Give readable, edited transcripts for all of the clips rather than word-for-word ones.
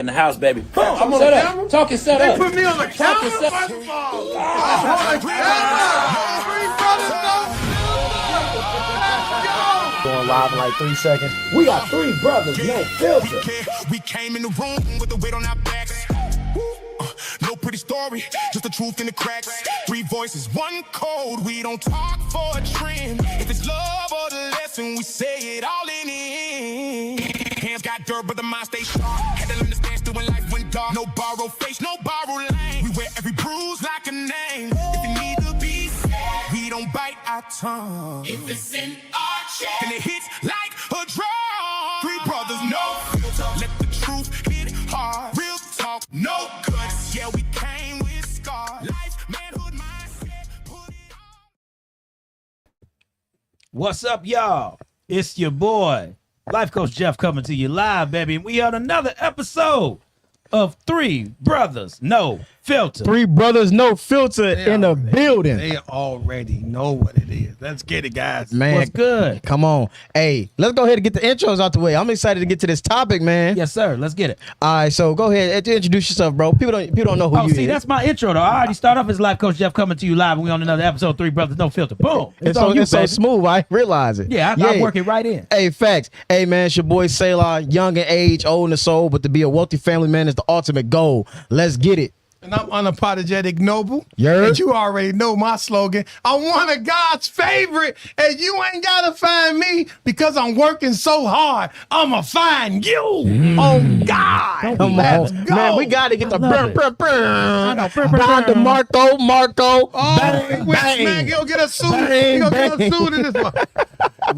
in the house, baby. Boom. I'm on Set the up. camera? Talking set They up. put me on the camera? Talking set First of all. I'm on the camera. Three brothers, Going live in like 3 seconds. We got three brothers, no filter. We came in the room with the weight on our backs. No pretty story, just the truth in the cracks. Three voices, one code. We don't talk for a trend. If it's love or the lesson, we say it all in the end. Hands got dirt, but the mind stay sharp. Had to learn to stand still when life went dark. No borrowed face, no borrowed lane. We wear every bruise like a name. If it need to be said, we don't bite our tongue. If it's in our chest, then it hits like a drum. Three brothers, no filter. Let the truth hit hard. Real talk, no guts. Yeah, we came with scars. Life, manhood, mindset. Put it on. What's up, y'all? It's your boy, Life Coach Jeff, coming to you live, baby. And we on another episode of Three Brothers, No Filter. Three brothers, no filter in the building. They already know what it is. Let's get it, guys. Man, What's good? come on. Hey, let's go ahead and get the intros out the way. I'm excited to get to this topic, man. Yes, sir. Let's get it. All right, so go ahead and introduce yourself, bro. People don't know who Oh, you see, is. that's my intro, though. I already start off as Life Coach Jeff, coming to you live, and we on another episode, Three Brothers, No Filter. Boom. It's on you, it's so baby. smooth. I realize it. Yeah, I work it right in. Hey, facts. Hey, man, it's your boy Sailor, young in age, old in the soul, but to be a wealthy family man is the ultimate goal. Let's get it. And I'm unapologetic noble. Yeah. And you already know my slogan. I'm one of God's favorite, and you ain't gotta find me because I'm working so hard. I'ma find you on God. Come Let's on. go. Man, we got to get the love burn, it. burn, know, burn. burn, Don burn. Marco. Oh, Bang, we bang. smack. He'll get a suit. Bang, He'll get a bang. suit in this one.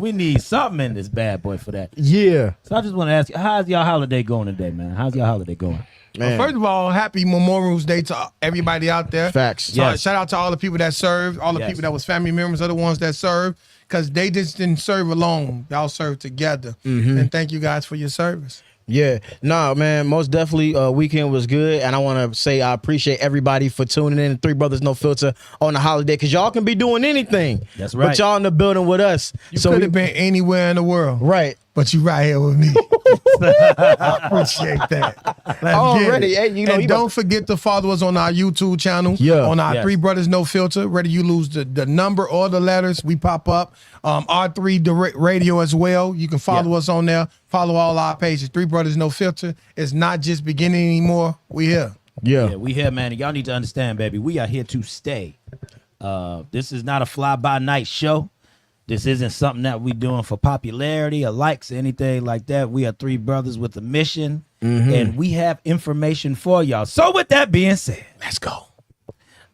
We need something in this bad boy for that. Yeah. So I just want to ask you, how's y'all holiday going today, man? How's y'all holiday going? Man. First of all, happy Memorial's Day to everybody out there. Facts. So Yes. shout out to all the people that served, all the Yes. people that was family members are the ones that served, because they just didn't serve alone. Y'all served together. And thank you guys for your service. Yeah, nah, man, most definitely weekend was good, and I want to say I appreciate everybody for tuning in to Three Brothers No Filter on the holiday, because y'all can be doing anything. That's right. But y'all in the building with us. You could have been anywhere in the world, right. but you right here with me. I appreciate that. Let's get Already, it. hey, you know, and you don't forget to follow us on our YouTube channel, Yeah. on our Yes. Three Brothers No Filter. Whether you lose the number or the letters, we pop up. R3 Radio as well. You can follow us on there. Follow all our pages. Three Brothers No Filter. It's not just beginning anymore. We here. Yeah, we here, man. And y'all need to understand, baby, we are here to stay. This is not a fly-by-night show. This isn't something that we doing for popularity or likes or anything like that. We are three brothers with a mission, and we have information for y'all. So with that being said, Let's go.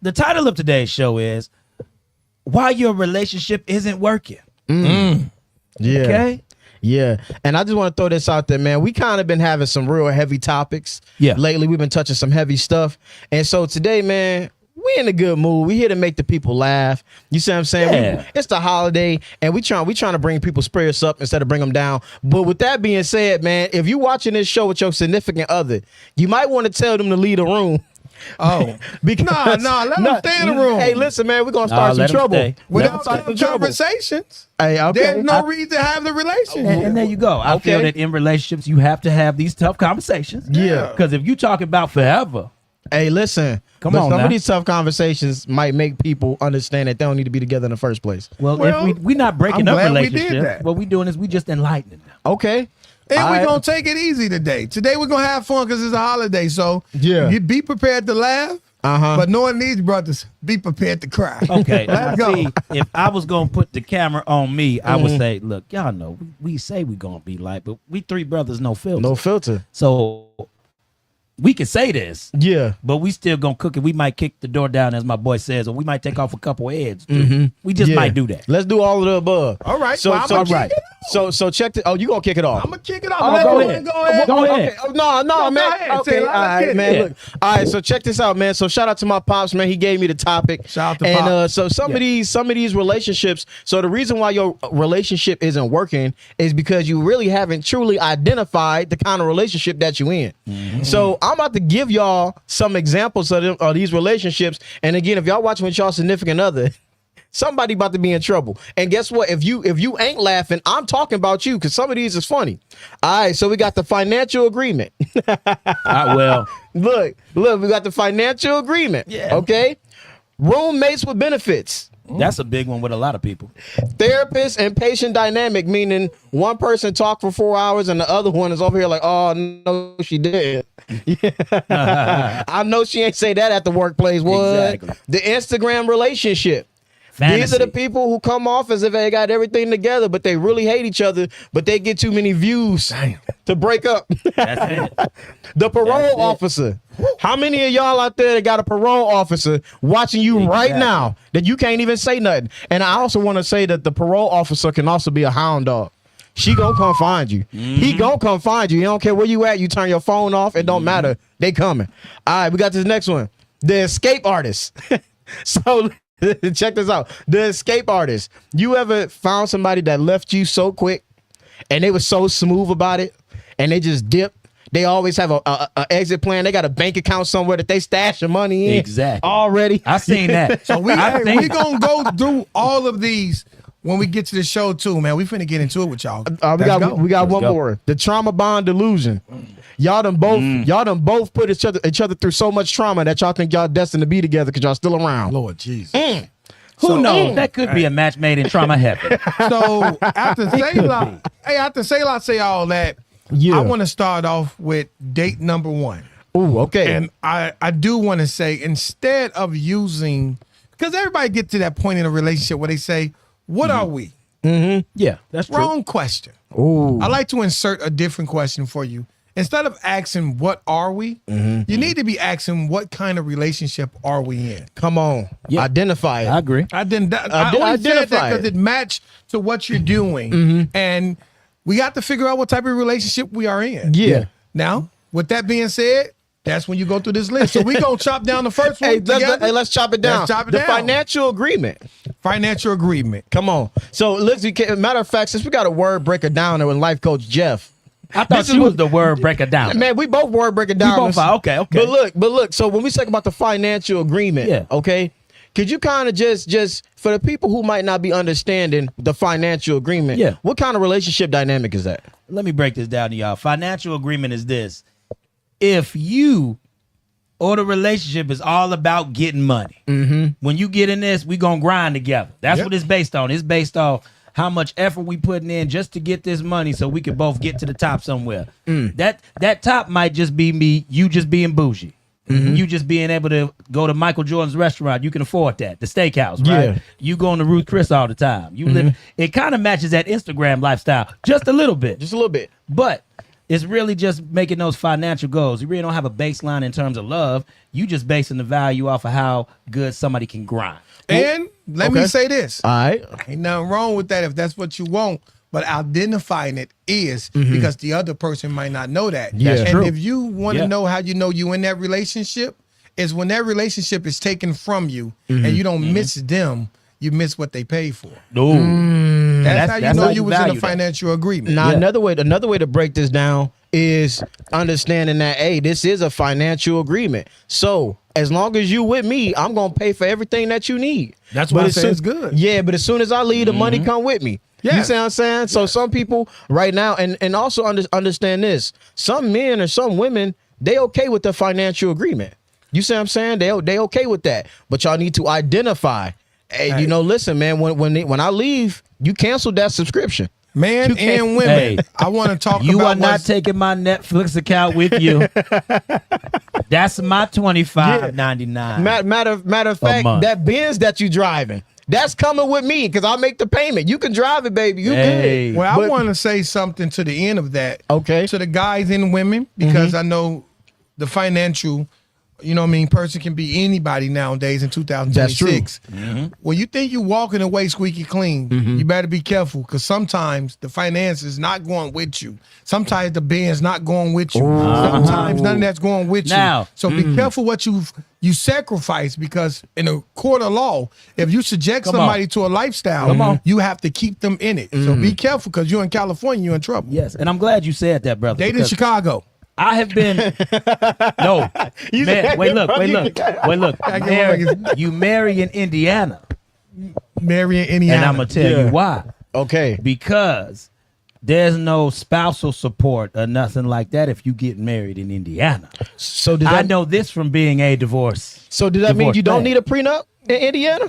the title of today's show is Why Your Relationship Isn't Working. Yeah. Okay? Yeah. And I just want to throw this out there, man. We kind of been having some real heavy topics. Yeah. Lately, we've been touching some heavy stuff. And so today, man, we in a good mood. We here to make the people laugh. You see what I'm saying? Yeah. It's the holiday, and we trying to bring people's spirits up instead of bring them down. But with that being said, man, if you watching this show with your significant other, you might want to tell them to leave the room. Oh, Because let them stay in the room. Hey, listen, man, we're gonna start some let 'em trouble. stay. Without Start some them trouble. conversations, Hey, okay. there's no reason to have the relationship. And there you go. I feel that in relationships, you have to have these tough conversations. Yeah. Because if you talk about forever, Hey, listen. Come but on some now. of these tough conversations might make people understand that they don't need to be together in the first place. well, Well, if we're not breaking I'm up glad we did relationships, that. what we're doing is we just enlightening them. Okay. And All we're right. going to take it easy today. Today we're going to have fun because it's a holiday. So Yeah. you be prepared to laugh. Uh-huh. But knowing these brothers, be prepared to cry. Okay, now Let's go. see, if I was gonna put the camera on me, I would say, look, y'all know we say we gonna be like, but we three brothers, no filter. No filter. So we can say this, Yeah. but we still gonna cook it. We might kick the door down, as my boy says, or we might take off a couple heads. Too. We just Yeah. might do that. Let's do all of the above. All right. So, well, I'm so, going to kick it so check the. Oh, you gonna kick it off? I'm going to kick it off. Oh, Let go me ahead. Go ahead. Go ahead. Okay. Oh, no, No, man. go ahead, Okay. Taylor. All Let's right, get man. it. Look. All right. So check this out, man. So shout out to my pops, man. He gave me the topic. Shout out to and Pops. so some of these relationships. So the reason why your relationship isn't working is because you really haven't truly identified the kind of relationship that you in. So I'm about to give y'all some examples of these relationships. And again, if y'all watching with y'all significant other, somebody about to be in trouble. And guess what? If you ain't laughing, I'm talking about you because some of these is funny. All right, so we got the financial agreement. Well, Look, we got the financial agreement. Yeah. Okay. Roommates with benefits. that's a big one with a lot of people. Therapist and patient dynamic, meaning one person talk for 4 hours and the other one is over here like, oh no, she did. I know she ain't say that at the workplace. What? Exactly. The Instagram relationship. Fantasy. These are the people who come off as if they got everything together, but they really hate each other, but they get too many views to break up. That's it. The parole That's it. officer. How many of y'all out there that got a parole officer watching you right Exactly. now that you can't even say nothing? And I also want to say that the parole officer can also be a hound dog. She gonna come find you. He gonna come find you. He don't care where you at. You turn your phone off. It don't matter. They coming. All right, we got this next one. The escape artist. So check this out. The escape artist. You ever found somebody that left you so quick and they were so smooth about it and they just dipped? They always have a exit plan. They got a bank account somewhere that they stash your money in. Exactly. Already. I seen that. So we I think- we gonna go through all of these when we get to the show too, man. We finna get into it with y'all. We Let's got go. one go. more. The trauma bond delusion. Y'all done both put each other through so much trauma that y'all think y'all destined to be together because y'all still around. Lord Jesus. Who knows? That could be a match made in trauma heaven. So after Sayla say all that, Yeah. I want to start off with date number one. Ooh, okay. And I do want to say, instead of using, because everybody get to that point in a relationship where they say, what are we? Yeah, that's true. Wrong question. Ooh. I like to insert a different question for you. Instead of asking, what are we? You need to be asking, what kind of relationship are we in? Come on. Yeah. Identify it. I agree. I only said that Identify because it. it matched to what you're doing. And we got to figure out what type of relationship we are in. Yeah. Now, with that being said, that's when you go through this list. So we gonna chop down the first one. Hey, together. let's chop it down. Let's chop it the down. financial agreement. Financial agreement. Come on. So, listen, matter of fact, since we got a word breaker down there with life coach Jeff. I thought This is you what- was the word breaker down. Man, we both word break it down. both are. Okay. But look. So when we talk about the financial agreement, Yeah. okay, could you kind of just for the people who might not be understanding the financial agreement, Yeah. what kind of relationship dynamic is that? Let me break this down to y'all. Financial agreement is this. If you or the relationship is all about getting money, when you get in this, we gonna grind together. That's Yep. what it's based on. It's based on how much effort we putting in just to get this money so we can both get to the top somewhere. That top might just be me, you just being bougie. You just being able to go to Michael Jordan's restaurant. You can afford that. The steakhouse, right? Yeah. You going to Ruth Chris all the time. You live. It kind of matches that Instagram lifestyle just a little bit. Just a little bit. But it's really just making those financial goals. You really don't have a baseline in terms of love. You just basing the value off of how good somebody can grind. And let me Okay. say this. All right. Ain't nothing wrong with that if that's what you want. But identifying it is because the other person might not know that. Yeah. That's and true. if you want to Yeah. know how you know you in that relationship, is when that relationship is taken from you and you don't miss them, you miss what they paid for. No. That's how you that's know how you you was in a value that. financial agreement. Now Yeah. another way to break this down is understanding that hey, this is a financial agreement. So as long as you with me, I'm gonna pay for everything that you need. That's why I as say soon- it's good. Yeah, but as soon as I leave, the money come with me. You Yes. see what I'm saying? So some people right now, and also understand this: some men or some women, they okay with the financial agreement. You see what I'm saying? They okay with that, but y'all need to identify. Hey, you know, listen, man. When I leave, you cancel that subscription. Man You can't- and women. Hey, I want to talk You about are not what's- taking my Netflix account with you. That's my $25.99. Matter of fact, month. that Benz that you driving, that's coming with me because I'll make the payment. You can drive it, baby. You Hey. good. Well, But- I want to say something to the end of that. Okay. To the guys and women, because I know the financial, you know what I mean, person can be anybody nowadays in 2026. When you think you're walking away squeaky clean, you better be careful because sometimes the finance is not going with you. Sometimes the band's not going with you. Sometimes none of that's going with Now, you. So be careful what you sacrifice because in a court of law, if you subject Come somebody on. to a lifestyle, Come on. you have to keep them in it. So be careful because you're in California, you're in trouble. Yes, and I'm glad you said that, brother. Dated in because Chicago. I have been no man. Wait, look. get You marry in Indiana. marrying Indiana. And I'm gonna tell Yeah. you why. Okay. Because there's no spousal support or nothing like that if you get married in Indiana. So did I that know this from being a divorce. So did that mean divorce you don't man. need a prenup in Indiana?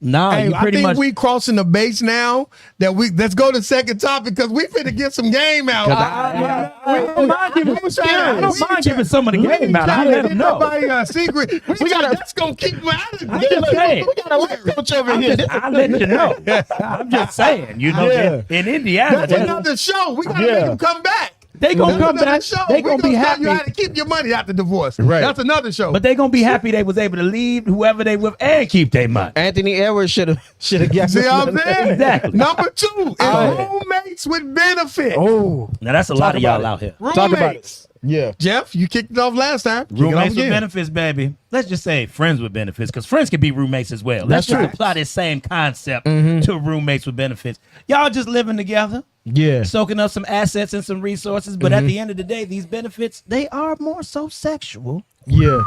No, Hey, you I pretty think much. we crossing the base now. Let's go to the second topic because we finna get some game out. I don't mind giving, I don't mind giving some of the We game out. I let them know. Nobody secret. We gotta- that's gonna keep them out of I'm just saying. We got a life coach over here. I let you know. I'm just saying. You know, Yeah. in Indiana, That's that's- another show. We gotta Yeah. make them come back. they gonna That's come another back. show. They We gonna be tell happy. you how to keep your money after divorce. Right. That's another show. But they gonna be happy they was able to leave whoever they with and keep their money. Anthony Edwards should have guessed. see what I'm saying? Exactly. Number 2 is right. roommates with benefits. Oh, Now that's a lot of about y'all it. out here. Roommates. talk about it. Yeah. Jeff, you kicked it off last time. Kick it off Roommates with again. benefits, baby. Let's just say friends with benefits, because friends can be roommates as well. That's Let's just right. apply this same concept to roommates with benefits. Y'all just living together, Yeah. soaking up some assets and some resources, but at the end of the day, these benefits, they are more so sexual Yeah.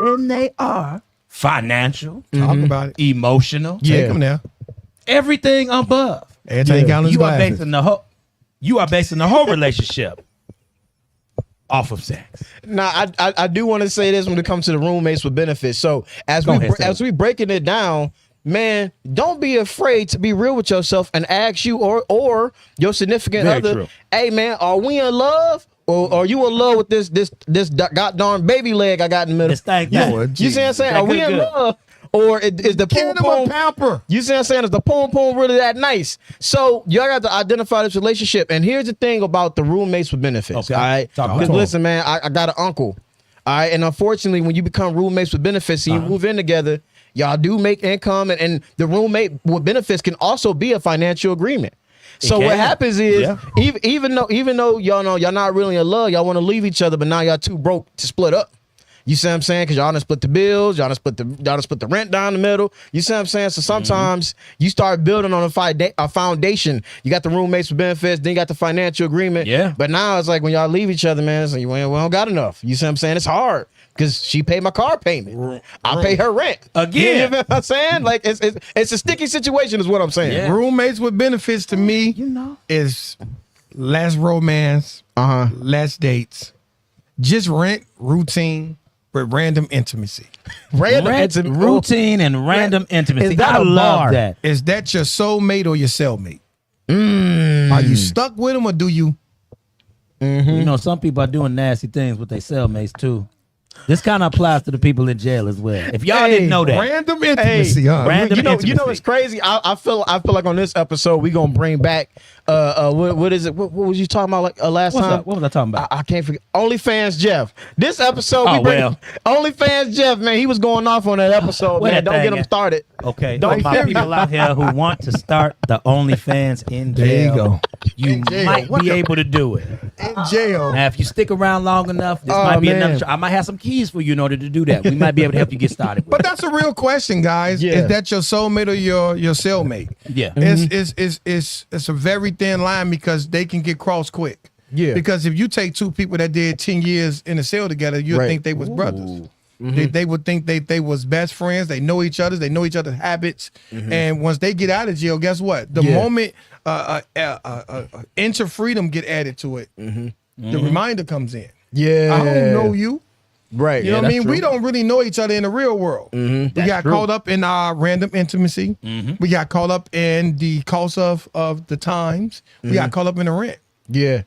than they are financial, Talk about it. emotional, Yeah. Take them there. everything above. Everything got on his You are glasses. basing the whole relationship off of sex. Now, I do want to say this when it comes to the roommates with benefits. So as Go we ahead, say as it. we breaking it down, man, don't be afraid to be real with yourself and ask you or your significant Very other, true. hey man, are we in love? Or are you in love with this goddamn baby leg I got in the middle? This thing you, thing. Lord you see what I'm saying? That Are we good, in good. love? Or is the Give poom them a poom pamper. You see what I'm saying? Is the poom poom really that nice? So y'all got to identify this relationship. And here's the thing about the roommates with benefits. Okay. All right. Talk about Because it. listen, man, I got an uncle. All right. And unfortunately, when you become roommates with benefits and you move in together, y'all do make income. And the roommate with benefits can also be a financial agreement. So what can. happens is, Yeah. even though y'all know y'all not really in love, y'all want to leave each other, but now y'all too broke to split up. You see what I'm saying? Because y'all done split the bills, y'all done split the rent down the middle. You see what I'm saying? So sometimes you start building on a foundation. You got the roommates with benefits, then you got the financial agreement. Yeah. But now it's like when y'all leave each other, man, it's like, we don't got enough. You see what I'm saying? It's hard because she paid my car payment. I pay her rent. Again. You know what I'm saying? Like it's a sticky situation is what I'm saying. Yeah. Roommates with benefits to me know. is less romance, Uh-huh. less dates, just rent, routine, but random intimacy. Routine and random intimacy. Is that I a love bar? that. Is that your soulmate or your cellmate? Are you stuck with them or do you? You know, some people are doing nasty things with their cellmates too. This kind of applies to the people in jail as well. If y'all didn't know that, Random intimacy, huh? Random you know intimacy. it's crazy. I feel like on this episode we gonna bring back what is it? What was you talking about like last what's time? up? What was I talking about? I can't forget. OnlyFans Jeff. This episode, Oh, well. OnlyFans Jeff, man, he was going off on that episode. Where Man, that don't get thing him at? started. Okay, Don't for my people out here who want to start the OnlyFans in jail, There you go. you In jail. might What be the- able to do it. In jail. Now, if you stick around long enough, this Oh, might be man. another. I might have some keys for you in order to do that. We might be able to help you get started. With But that's a real question, guys. Yeah. Is that your soulmate or your cellmate? it. Yeah, It's a very thin line because they can get crossed quick. Yeah. Because if you take two people that did 10 years in a cell together, you'd Right. think they was brothers. They would think they was best friends. They know each other. They know each other's habits. And once they get out of jail, guess what? The Yeah. moment inch of freedom get added to it, the reminder comes in. Yeah. I don't know you. Right. You know what I that's mean? true. We don't really know each other in the real world. We got true. caught up in our random intimacy. We got caught up in the cost of the times. We got caught up in the rent. Yeah.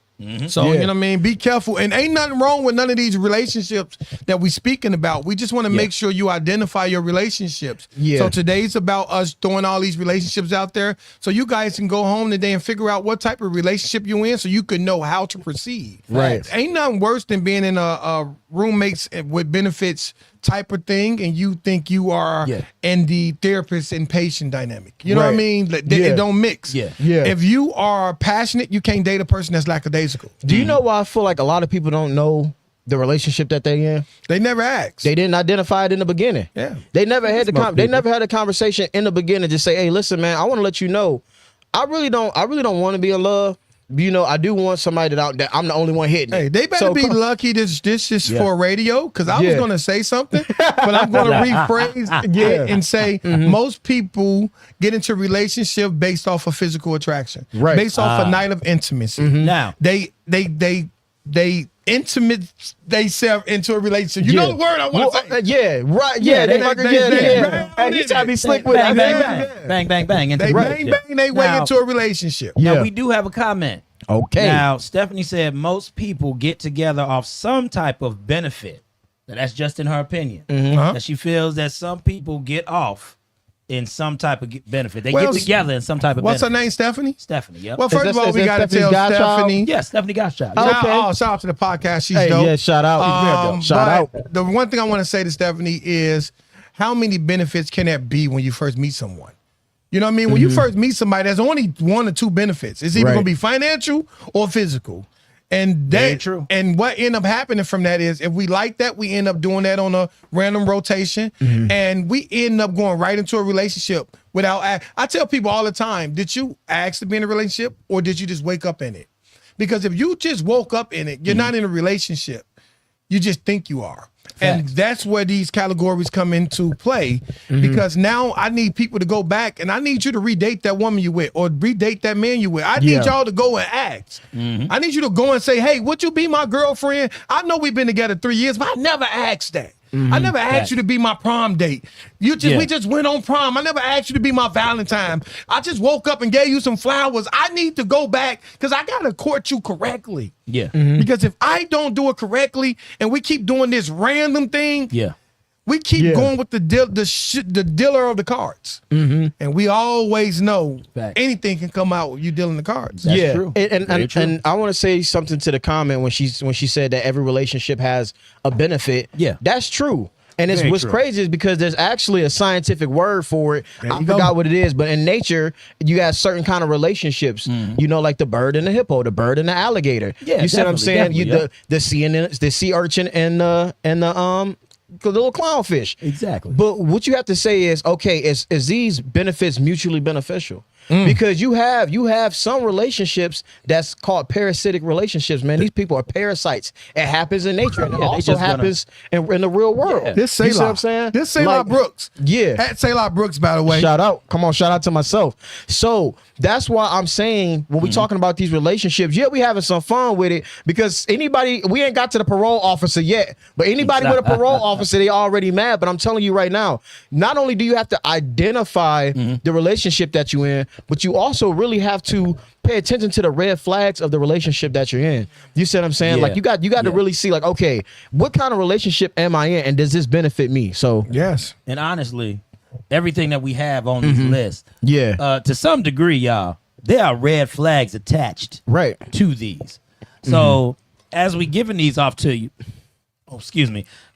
So, Yeah. you know what I mean? Be careful. And ain't nothing wrong with none of these relationships that we speaking about. We just want to make sure you identify your relationships. Yeah. So today's about us throwing all these relationships out there so you guys can go home today and figure out what type of relationship you in so you can know how to proceed. Right. Ain't nothing worse than being in a roommates with benefits type of thing and you think you are Yeah. in the therapist and patient dynamic. You know what I Right. mean? Like, Yeah. It don't mix. Yeah. Yeah. If you are passionate, you can't date a person that's lackadaisical. Do you know why I feel like a lot of people don't know the relationship that they in? They never ask. They didn't identify it in the beginning. Yeah. They never had the most they people. never had a conversation in the beginning. Just say, hey, listen, man, I want to let you know, I really don't want to be in love. I do want somebody that I'm the only one hitting. Hey, they better So, be lucky this is for radio, because I was going to say something, but I'm going to rephrase it and say most people get into a relationship based off of physical attraction, Right. based off a night of intimacy. Now, They intimate themselves into a relationship. You know the word I want to say. Yeah, right. Yeah, Yeah, they- they- Hey, he trying to be slick with bang, it. bang, Yeah. bang, bang, bang, into They the bang relationship. bang they way Now- into a relationship. Yeah. Now, we do have a comment. Okay. Now, Stephanie said most people get together off some type of benefit. Now, that's just in her opinion. Uh-huh. That she feels that some people get off in some type of benefit. They Well, get together in some type of What's her benefit. name, Stephanie? Stephanie, yep. Well, first that- of all, is we that got to Stephanie's tell godchild? Stephanie. Yeah, Stephanie Gottschalk. Shout out to the podcast. She's Hey, dope. yeah, shout out. Shout but out. The one thing I want to say to Stephanie is, how many benefits can that be when you first meet someone? You know what I mean? When you first meet somebody, there's only one or two benefits. It's either Right. going to be financial or physical. And Very that, true. And what end up happening from that is, if we like that, we end up doing that on a random rotation, and we end up going right into a relationship without. I tell people all the time: did you ask to be in a relationship, or did you just wake up in it? Because if you just woke up in it, you're not in a relationship. You just think you are. And that's where these categories come into play, because now I need people to go back and I need you to redate that woman you with or redate that man you with. I need y'all to go and ask. I need you to go and say, hey, would you be my girlfriend? I know we've been together 3 years, but I never asked that. I never asked you to be my prom date. We just went on prom. I never asked you to be my Valentine. I just woke up and gave you some flowers. I need to go back because I gotta court you correctly. Yeah. Because if I don't do it correctly and we keep doing this random thing, Yeah. we keep going with the dealer of the cards. And we always know Fact. anything can come out with you dealing the cards. That's true. And, Very true. and I want to say something to the comment when she said that every relationship has a benefit. Yeah. That's true. And it's Very what's true. crazy is because there's actually a scientific word for it. There I you go. forgot what it is, but in nature, you got certain kind of relationships. You know, like the bird and the hippo, the bird and the alligator. Yeah, you see what I'm saying? definitely, The sea urchin and the little clownfish. Exactly. But what you have to say is, okay, is these benefits mutually beneficial? Because you have some relationships that's called parasitic relationships, man. These people are parasites. It happens in nature, and it also happens in the real world. Yeah. This You see what Selah. I'm saying? This Selah Like, Brooks. Yeah. At Selah Brooks, by the way. Shout out. Come on, shout out to myself. So that's why I'm saying when we talking about these relationships, we having some fun with it, because we ain't got to the parole officer yet, but anybody with a parole officer, they already mad. But I'm telling you right now, not only do you have to identify the relationship that you're in, but you also really have to pay attention to the red flags of the relationship that you're in. You see what I'm saying? Yeah. Like you got to really see, like, okay, what kind of relationship am I in, and does this benefit me? So Yes. And honestly, everything that we have on these lists, to some degree, y'all, there are red flags attached right. to these. So as we giving these off to you,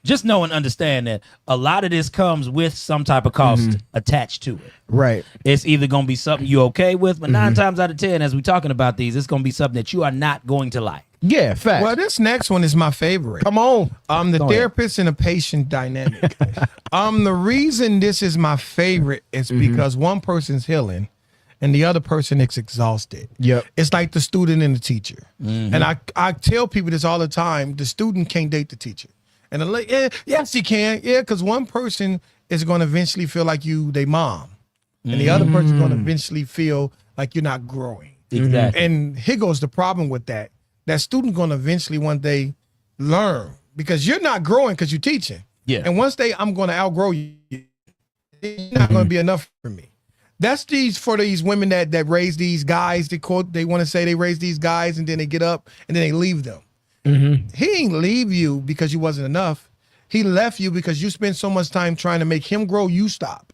just know and understand that a lot of this comes with some type of cost attached to it. Right. It's either going to be something you're okay with, but 9 times out of 10, as we're talking about these, it's going to be something that you are not going to like. Yeah, fact. Well, this next one is my favorite. Come on. The Go ahead. therapist and the patient dynamic. The reason this is my favorite is because one person's healing and the other person is exhausted. Yep. It's like the student and the teacher. And I tell people this all the time: the student can't date the teacher. And I'm like, yes, he can. Yeah, because one person is going to eventually feel like you, they mom. And the other person is going to eventually feel like you're not growing. Exactly. And here goes the problem with that. That student's going to eventually one day learn, because you're not growing because you're teaching. Yeah. And once I'm going to outgrow you, it's not going to be enough for me. That's for these women that raise these guys. They want to say they raise these guys and then they get up and then they leave them. He ain't leave you because you wasn't enough. He left you because you spent so much time trying to make him grow. You stop.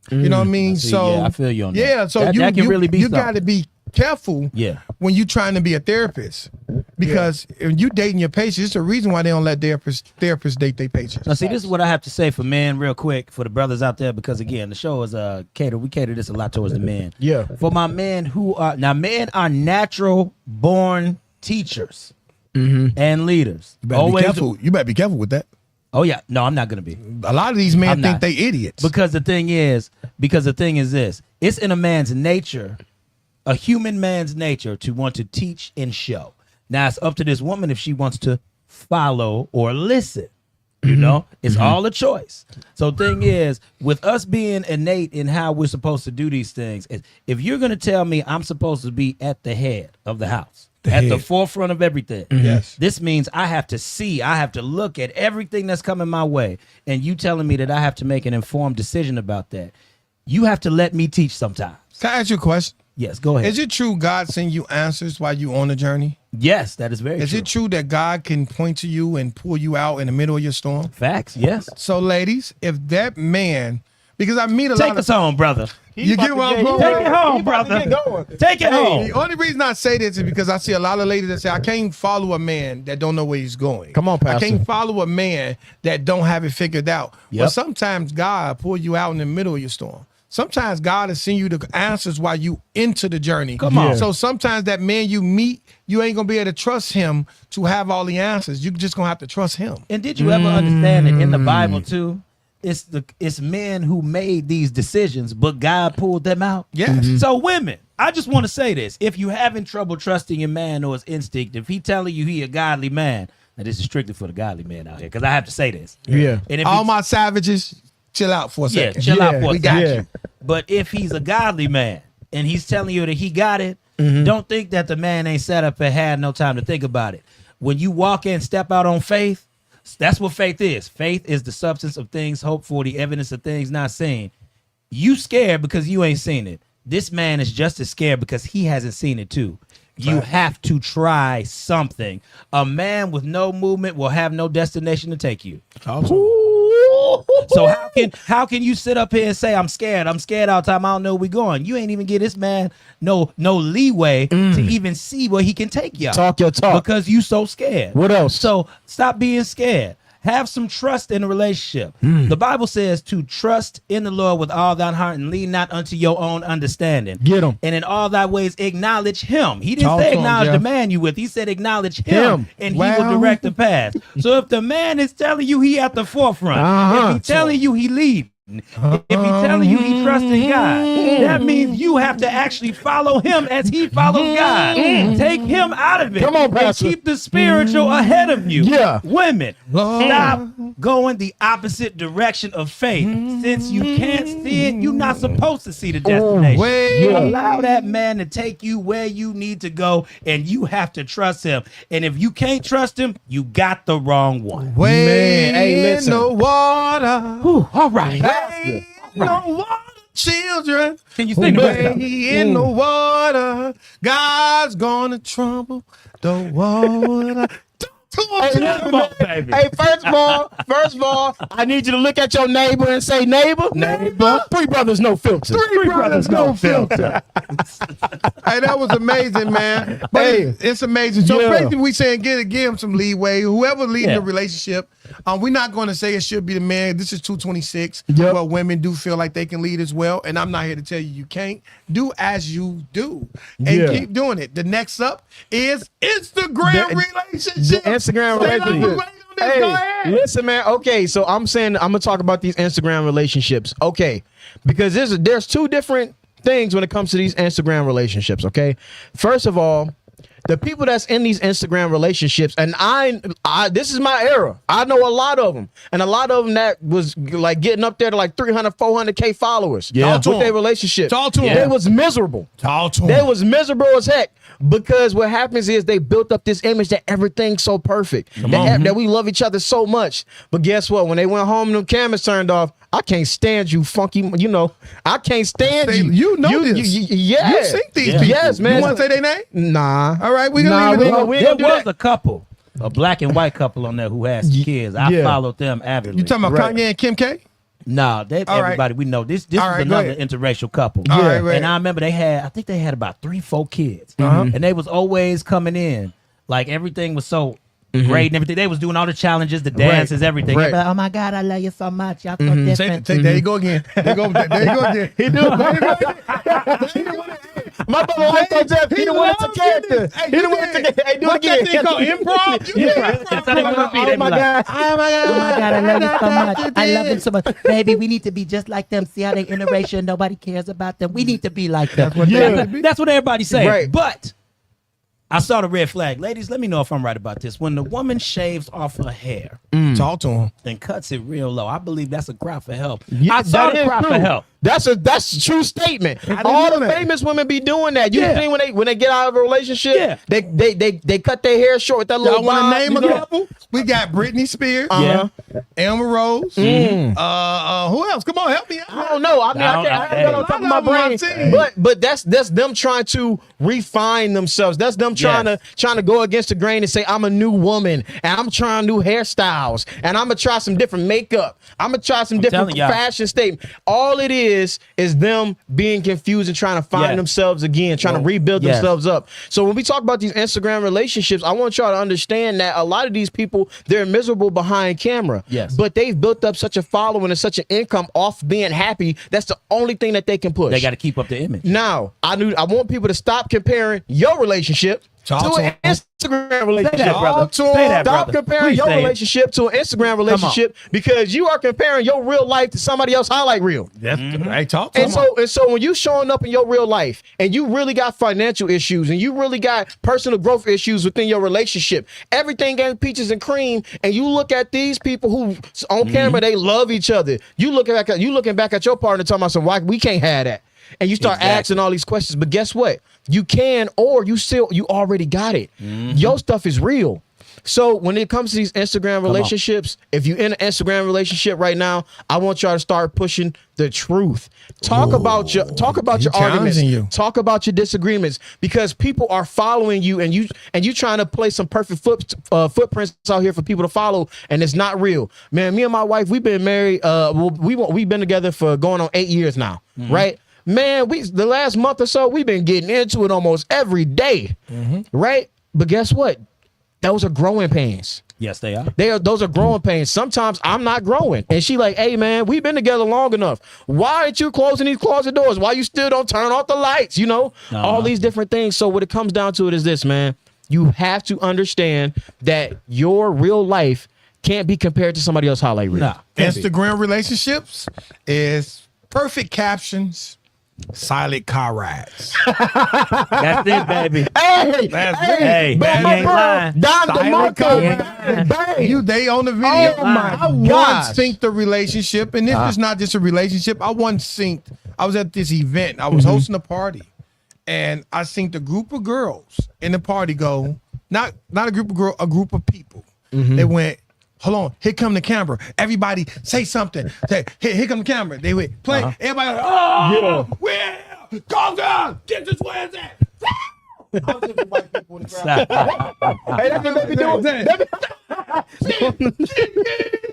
You know what I mean? See, So yeah, I feel you on that. yeah. So That can really be you something. got to be careful. Yeah. When you trying to be a therapist, because if you dating your patients, it's the reason why they don't let therapists date their patients. Now, see, this is what I have to say for men, real quick, for the brothers out there, because again, the show is we cater this a lot towards the men. Yeah. For my men men are natural born teachers and leaders. You better be careful. You better be careful with that. Oh yeah, no, I'm not gonna be. A lot of these men I'm think not. they idiots. Because the thing is this: it's in a man's nature a human man's nature to want to teach and show. Now it's up to this woman if she wants to follow or listen. You know, it's all a choice. So thing is, with us being innate in how we're supposed to do these things, if you're going to tell me I'm supposed to be at the head of the house, the forefront of everything, Yes. this means I have to see, I have to look at everything that's coming my way. And you telling me that I have to make an informed decision about that. You have to let me teach sometimes. Can I ask you a question? Yes, go ahead. Is it true God send you answers while you on the journey? Yes, that is very Is true. it true that God can point to you and pull you out in the middle of your storm? Facts, yes. So, ladies, if that man, because I meet a lot Take of us home, brother. You get where I'm going? Take it home, brother. Take it home. The only reason I say this is because I see a lot of ladies that say, I can't follow a man that don't know where he's going. Come on, Pastor. I can't follow a man that don't have it figured out. Yep. Well, sometimes God pull you out in the middle of your storm. Sometimes God has seen you the answers while you into the journey. Come on. So sometimes that man you meet, you ain't gonna be able to trust him to have all the answers. You just gonna have to trust him. And did you ever understand that in the Bible too? It's men who made these decisions, but God pulled them out. Yes. So women, I just want to say this: if you having trouble trusting your man or his instinct, if he telling you he a godly man, now this is strictly for the godly man out here, because I have to say this. Yeah. And if All he- my savages, chill out for a yeah, second. chill out for a we got second. you. But if he's a godly man and he's telling you that he got it, don't think that the man ain't set up and had no time to think about it. When you walk in, step out on faith, that's what faith is. Faith is the substance of things hoped for, the evidence of things not seen. You scared because you ain't seen it. This man is just as scared because he hasn't seen it too. You have to try something. A man with no movement will have no destination to take you. So how can you sit up here and say I'm scared all the time, I don't know where we going? You ain't even give this man no leeway to even see where he can take you. Talk your talk. Because you so scared. What else? So stop being scared. Have some trust in a relationship. The Bible says to trust in the Lord with all thine heart and lean not unto your own understanding. Get 'em. And in all thy ways acknowledge him. He didn't Talk say to 'em, acknowledge Jeff. the man you with. He said acknowledge him. And he will Well. direct the path. So if the man is telling you he at the forefront, if he telling you he lead, if he telling you he trusts in God, that means you have to actually follow him as he follows God. Take him out of it. Come on, and Pastor. keep the spiritual ahead of you. Yeah. Women, stop going the opposite direction of faith. Since you can't see it, you're not supposed to see the destination. wait. Allow that man to take you where you need to go, and you have to trust him. And if you can't trust him, you got the wrong one. Way Man, hey, in listen. the water. Whew, all right. Way in the water, children. Can you sing the rest of it? Way in the water. God's gonna trouble the water. Come on, baby. Hey, first of all, I need you to look at your neighbor and say, neighbor. Three brothers, no filter. Three brothers, no filter. Hey, that was amazing, man. But Hey. it's amazing. So Yeah. basically, we saying give him some leeway. Whoever leading Yeah. the relationship, we're not going to say it should be the man. This is 226. Yep. Well, women do feel like they can lead as well, and I'm not here to tell you you can't. Do as you do, and Yeah. keep doing it. The next up is Instagram The relationship. Instagram Stay on, relationship. we're waiting on this. Go ahead. Listen, man. Okay, so I'm gonna talk about these Instagram relationships. Okay, because there's two different things when it comes to these Instagram relationships. Okay, first of all, the people that's in these Instagram relationships, and I this is my era. I know a lot of them, and a lot of them that was like getting up there to like 300, 400K followers. Yeah. Talk to with their 'em. relationship. Talk to 'em. They was miserable. Talk to They him. was miserable as heck because what happens is they built up this image that everything's so perfect, that we love each other so much. But guess what? When they went home and the cameras turned off, I can't stand you, funky. You know, I can't stand you. You know this. Yeah. You seen these Yeah. people. Yes, man. You want to say their name? Nah. All right, we gonna leave it alone. we There gonna do was that. a couple, a black and white couple on there who had some kids. I yeah. followed them avidly. You talking about Right. Kanye and Kim K? Nah, they All right. everybody we know. This All is right, go another ahead. interracial couple. All right, right. And I remember I think they had about 3-4 kids. Uh-huh. And they was always coming in. Like everything was so great and everything. They was doing all the challenges, the dances, everything. Right. They'd be like, oh my God, I love you so much. Y'all so different. There you go again. There you go again. He do. There you go again. My brother like that, Jeff. He done went into character. Hey, He done went into Hey, do it What's that again. thing called improv? You Yeah. improv. That's how they wanna be. They Oh be my like, God. Oh my God, I love you so much. I love them so much. Baby, we need to be just like them. See how they interracial, nobody cares about them. We need to be like them. That's what everybody's saying. Right. But I saw the red flag. Ladies, let me know if I'm right about this. When the woman shaves off her hair Talk to him. and cuts it real low, I believe that's a cry for help. Yeah, I saw that the is cry for true. help. That's a true statement. All the famous women be doing that. You Yeah. think when they get out of a relationship, Yeah. they cut their hair short with that little Y'all want bob, to name you a know? couple? We got Britney Spears, Yeah. Elmer Rose. Who else? Come on, help me out. I don't know. I mean, I can't got on top of my A lot of them brain. I've seen. But that's them trying to refine themselves. That's them trying to go against the grain and say, I'm a new woman and I'm trying new hairstyles and I'm gonna try some different makeup. I'm gonna try some different telling y'all. fashion statement. All it is them being confused and trying to find Yes. themselves again, trying to rebuild yes. themselves up. So when we talk about these Instagram relationships, I want y'all to understand that a lot of these people, they're miserable behind camera. Yes. But they've built up such a following and such an income off being happy. That's the only thing that they can push. They got to keep up the image. Now, I want people to stop comparing your relationship Talk to to an Instagram relationship. Say that, brother. Talk to Say him. that, Stop brother. comparing Please your say it. relationship to an Instagram relationship because you are comparing your real life to somebody else's highlight reel. Hey, talk to And him. so when you showing up in your real life and you really got financial issues and you really got personal growth issues within your relationship, everything ain't peaches and cream, and you look at these people who on camera they love each other. You looking back at your partner talking about some why we can't have that. And you start asking all these questions, but guess what? You can, or you already got it. Your stuff is real. So when it comes to these Instagram relationships, if you're in an Instagram relationship right now, I want y'all to start pushing the truth. Talk about your arguments. challenging you. Talk about your disagreements because people are following you, and you trying to play some perfect footprints out here for people to follow, and it's not real. Man, me and my wife, we've been married. We've been together for going on 8 years now, right? Man, the last month or so, we've been getting into it almost every day, right? But guess what? Those are growing pains. Yes, they are. Those are growing pains. Sometimes I'm not growing. And she like, hey, man, we've been together long enough. Why aren't you closing these closet doors? Why you still don't turn off the lights? You know, all these different things. So what it comes down to it is this, man. You have to understand that your real life can't be compared to somebody else's highlight reel. Nah. Instagram relationships is perfect captions, silent car rides. That's it, baby. Hey, That's Hey, but you my ain't bro, lying. Don Silent DeMarco, car bang. They on the video. Oh my I once gosh. synced the relationship, and this is not just a relationship. I once synced. I was at this event. I was hosting a party, and I synced a group of girls in the party. Not a group of girls, a group of people. They went. Hold on, here come the camera. Everybody say something. Say, here come the camera. They went play. Everybody, where? Calm down. Get this where is that? I was just white people in the crowd. Hey, that's what they be doing.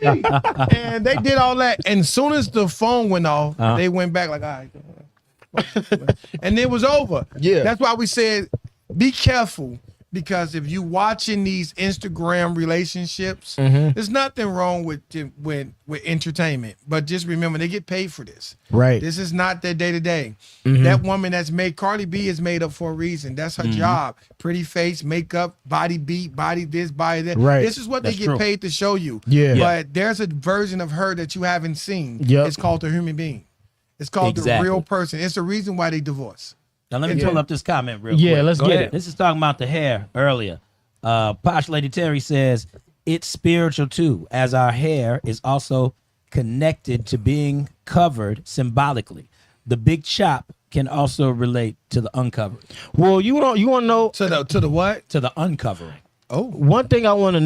And they did all that. And as soon as the phone went off, they went back like, all right. And it was over. Yeah. That's why we said, be careful. Because if you watching these Instagram relationships, there's nothing wrong with entertainment. But just remember, they get paid for this. Right. This is not their day to day. That woman that's made Cardi B is made up for a reason. That's her job. Pretty face, makeup, body beat, body this, body that. Right. This is what That's they get true. paid to show you. Yeah. But there's a version of her that you haven't seen. Yep. It's called the human being. It's called Exactly. the real person. It's the reason why they divorce. Now let me pull up this comment real Yeah, quick. let's Go get ahead. it. This is talking about the hair earlier. Posh Lady Terry says it's spiritual too, as our hair is also connected to being covered symbolically. The big chop can also relate to the uncovered, Well, you want to know To the what? to the uncovering. Oh. one thing I want to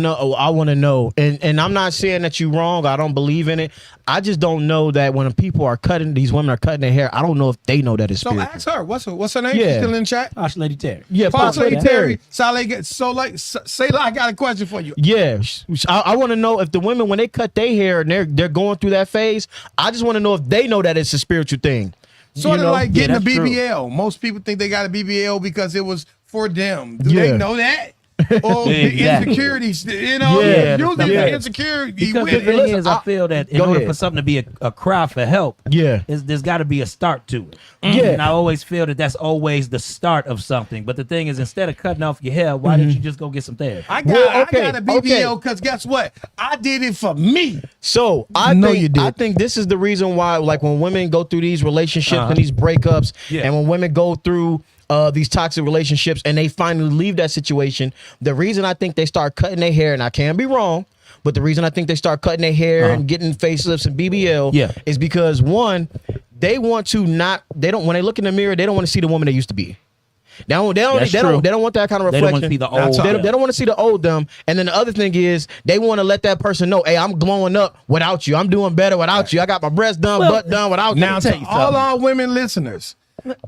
know, and I'm not saying that you're wrong. I don't believe in it. I just don't know that when these women are cutting their hair, I don't know if they know that it's So spiritual. ask her. What's her name? Yeah. She's still in the chat? Posh Lady Terry. Yeah, Posh Lady Terry. Terry. Say I got a question for you. Yeah, I want to know if the women, when they cut their hair and they're going through that phase, I just want to know if they know that it's a spiritual thing. Sort You of know? like getting a that's true. BBL. Most people think they got a BBL because it was for them. Do Yeah. they know that? or the Exactly. insecurities. You know, Yeah, usually yeah. the insecurity. Because with the it. thing Listen, is, I feel that in go order ahead. for something to be a cry for help, Yeah. there's got to be a start to it. Yeah. And I always feel that that's always the start of something. But the thing is, instead of cutting off your hair, why didn't you just go get some therapy? I got, Well, okay, I got a BBL because guess what? I did it for me. So No, you did. I think this is the reason why, like, when women go through these relationships and these breakups, Yeah. and when women go through these toxic relationships and they finally leave that situation, the reason I think they start cutting their hair, and I can be wrong, but the reason I think they start cutting their hair and getting facelifts and BBL Yeah. is because, one, they want to not, they don't, when they look in the mirror, they don't want to see the woman they used to be. They don't That's true. they don't want that kind of They reflection. don't want to see the old They them. don't want to see the old them. And then the other thing is they want to let that person know, hey, I'm glowing up without you. I'm doing better without you. I got my breasts done, butt done without Now, you. to tell you all something. our women listeners,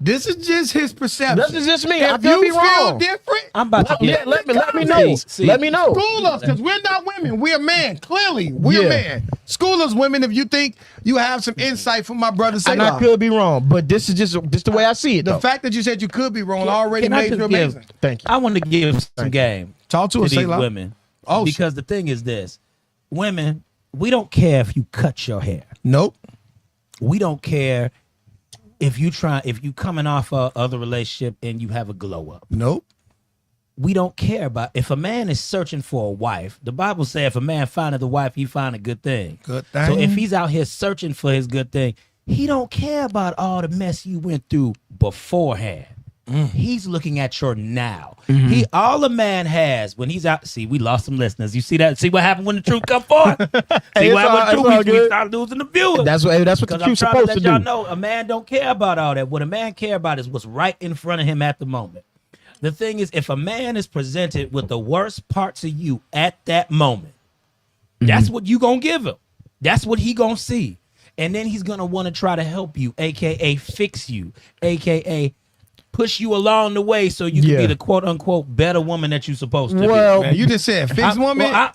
this is just his perception. This is just me. I If could you be feel wrong. different, I'm about to get. Let me know. See, Let me know. school us because we're not women. We're men. Clearly, we're Yeah. men. School us, women, if you think you have some insight from my brother. Say And I that. could be wrong, but this is just the way I see it. The Though. fact that you said you could be wrong already Can I made just you give- amazing. Thank you. I want to give some game Talk to to us, these Selah. women. Oh, because the thing is this: women, we don't care if you cut your hair. Nope. We don't care if you coming off a other relationship and you have a glow up. Nope. We don't care about if a man is searching for a wife. The Bible says if a man findeth a wife, he find a good thing. Good So thing. if he's out here searching for his good thing, he don't care about all the mess you went through beforehand. He's looking at your now. He all a man has when he's out. See, we lost some listeners. You see that? See what happened when the truth come forth? See Hey, what happened when it's all the truth? We good. start losing the viewers. That's what the Because truth's I'm trying supposed to to let y'all do. know a man don't care about all that. What a man care about is what's right in front of him at the moment. The thing is, if a man is presented with the worst parts of you at that moment, that's what you gonna give him. That's what he gonna see. And then he's gonna want to try to help you, aka fix you, aka push you along the way so you can Yeah. be the quote unquote better woman that you're supposed to be. Well, Man, you just said fix woman. But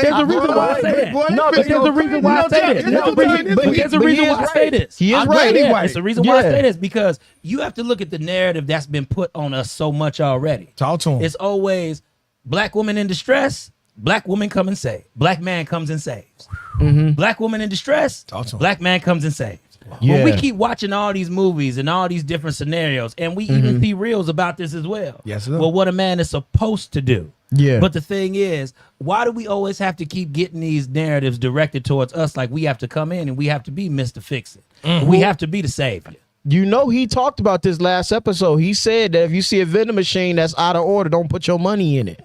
there's a reason why I say that. No, but there's a reason why I say that. No, But there's a but he reason is why I right. say this. He is I'm right. ready. Yeah, Right. it's the reason why I Yeah. say this because you have to look at the narrative that's been put on us so much already. Talk to him. It's always black woman in distress, black woman come and save. Black man comes and saves. Black woman in distress, Talk to him. black man comes and saves. Yeah. When we keep watching all these movies and all these different scenarios, and we even see reels about this as well. Yes, sir. Well, what a man is supposed to do. Yeah. But the thing is, why do we always have to keep getting these narratives directed towards us like we have to come in and we have to be Mr. Fix It? We have to be the savior. You know, he talked about this last episode. He said that if you see a vending machine that's out of order, don't put your money in it.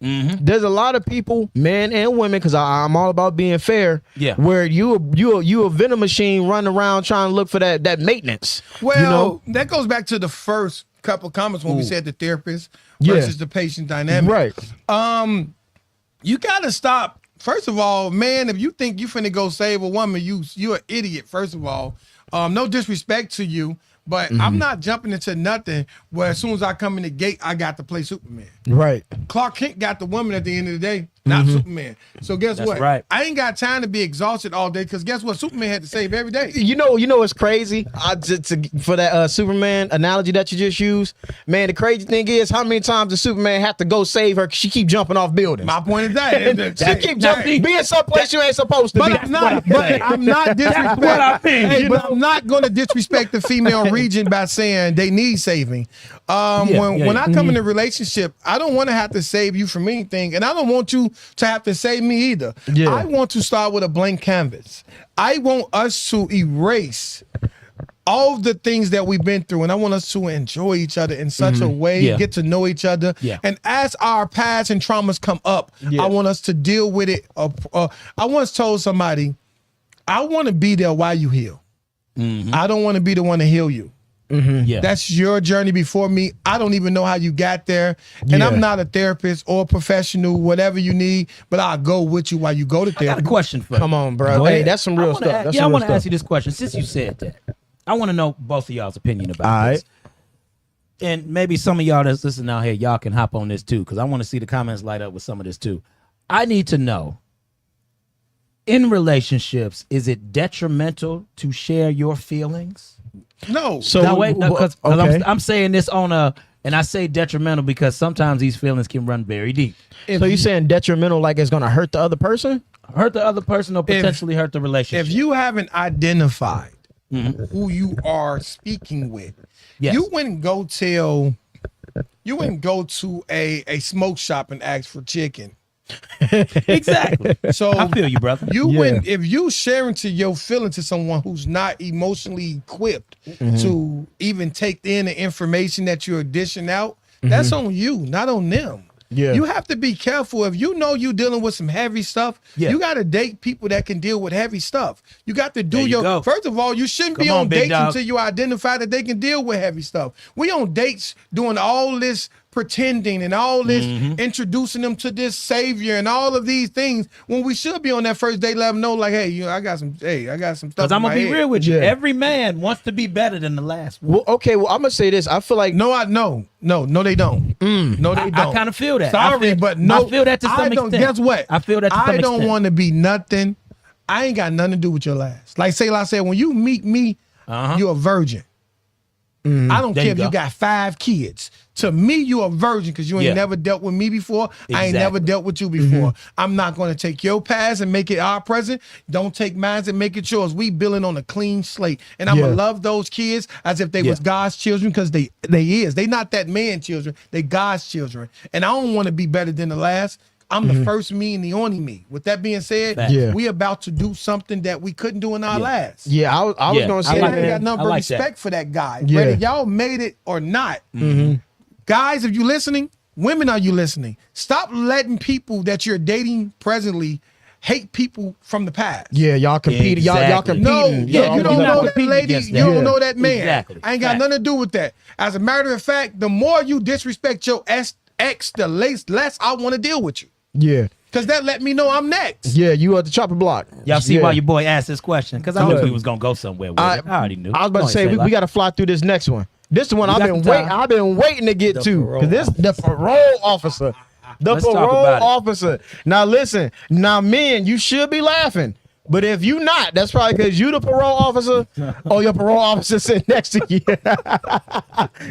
There's a lot of people, men and women, because I'm all about being fair. Yeah. Where you a vending machine running around trying to look for that maintenance. Well, you know? that goes back to the first couple comments when we said the therapist Yeah. versus the patient dynamic. Right. You gotta stop. First of all, man, if you think you finna go save a woman, you're an idiot. First of all, no disrespect to you, but I'm not jumping into nothing where as soon as I come in the gate, I got to play Superman. Right. Clark Kent got the woman at the end of the day, not Superman. So guess That's what? right. I ain't got time to be exhausted all day because guess what? Superman had to save every day. You know what's crazy? For that Superman analogy that you just used, man, the crazy thing is how many times does Superman have to go save her 'cause she keep jumping off buildings? My point is that. She keep jumping, being someplace you ain't supposed to But be. I'm not. But I'm not disrespecting. what I mean, Hey, you but I'm not going to disrespect the female region by saying they need saving. When I come in a relationship, I don't want to have to save you from anything, and I don't want you to have to save me either. Yeah. I want to start with a blank canvas. I want us to erase all the things that we've been through, and I want us to enjoy each other in such a way, Yeah. get to know each other. Yeah. And as our past and traumas come up, I want us to deal with it. I once told somebody, I want to be there while you heal. I don't want to be the one to heal you. Yeah. That's your journey before me. I don't even know how you got there. And Yeah. I'm not a therapist or a professional, whatever you need, but I'll go with you while you go to I got a therapy. question for you. Come on, bro. Go Hey, ahead. that's some real stuff. That's I some real want to ask stuff. you this question. Since you said that, I want to know both of y'all's opinion about All this. And maybe some of y'all that's listening out here, y'all can hop on this too, because I want to see the comments light up with some of this too. I need to know, in relationships, is it detrimental to share your feelings? No. So Now wait, because okay. I'm saying this on a And I say detrimental because sometimes these feelings can run very deep. So you saying detrimental, like it's gonna hurt the other person? Hurt the other person or potentially hurt the relationship. If you haven't identified who you are speaking with, Yes. you wouldn't go to a smoke shop and ask for chicken. Exactly. So I feel you, brother. you wouldn't, if you sharing to your feeling to someone who's not emotionally equipped to even take in the information that you're dishing out, that's on you, not on them. Yeah. You have to be careful. If you know you're dealing with some heavy stuff, you got to date people that can deal with heavy stuff. You got to do There you go. first of all, you shouldn't be Come on on, big dates dog. until you identify that they can deal with heavy stuff. We on dates doing all this pretending and all this introducing them to this savior and all of these things when we should be on that first date, let them know like, hey, I got some stuff. Because I'm going to be real with you. Yeah. Every man wants to be better than the last one. Well, okay. Well, I'm gonna say this. I feel like No, they don't. No, they don't. I kind of feel that. Sorry, but no. I feel that to some extent. Guess what? I feel that to some I extent. don't want to be nothing. I ain't got nothing to do with your last. Like Selah said, when you meet me, you're a virgin. I don't There care you if you go. got 5 kids. To me, you're a virgin because you ain't Yeah. never dealt with me before. I ain't never Exactly. dealt with you before. I'm not going to take your past and make it our present. Don't take mine and make it yours. We building on a clean slate. And I'm going to love those kids as if they was God's children because they is. They not that man children. They God's children. And I don't want to be better than the last. I'm the first me and the only me. With that being said, Yeah. we about to do something that we couldn't do in our last. yeah, I was Yeah, gonna I say And like I ain't that. got nothing I but like that. respect for that guy. Yeah. Whether y'all made it or not. Guys, if you listening, women, are you listening? Stop letting people that you're dating presently hate people from the past. Yeah, y'all competing. Y'all Exactly. competing. No, Yeah, you you're don't not know that competing lady. against You that. don't Yeah. know that man. Exactly. I ain't got Fact. nothing to do with that. As a matter of fact, the more you disrespect your ex, the less I want to deal with you. Yeah. Because that let me know I'm next. Yeah, you at the chopper block. Y'all see Yeah. why your boy asked this question? Because I knew Look. we was going to go somewhere with I- it. I already knew. I was about Go to say ahead, we got to fly through this next one. This is the one We I've got been the time. I've been waiting to get The to parole because this the parole officer. The Let's talk parole about it. officer. Now listen, now men, you should be laughing. But if you not, that's probably because you the parole officer or your parole officer sitting next to you.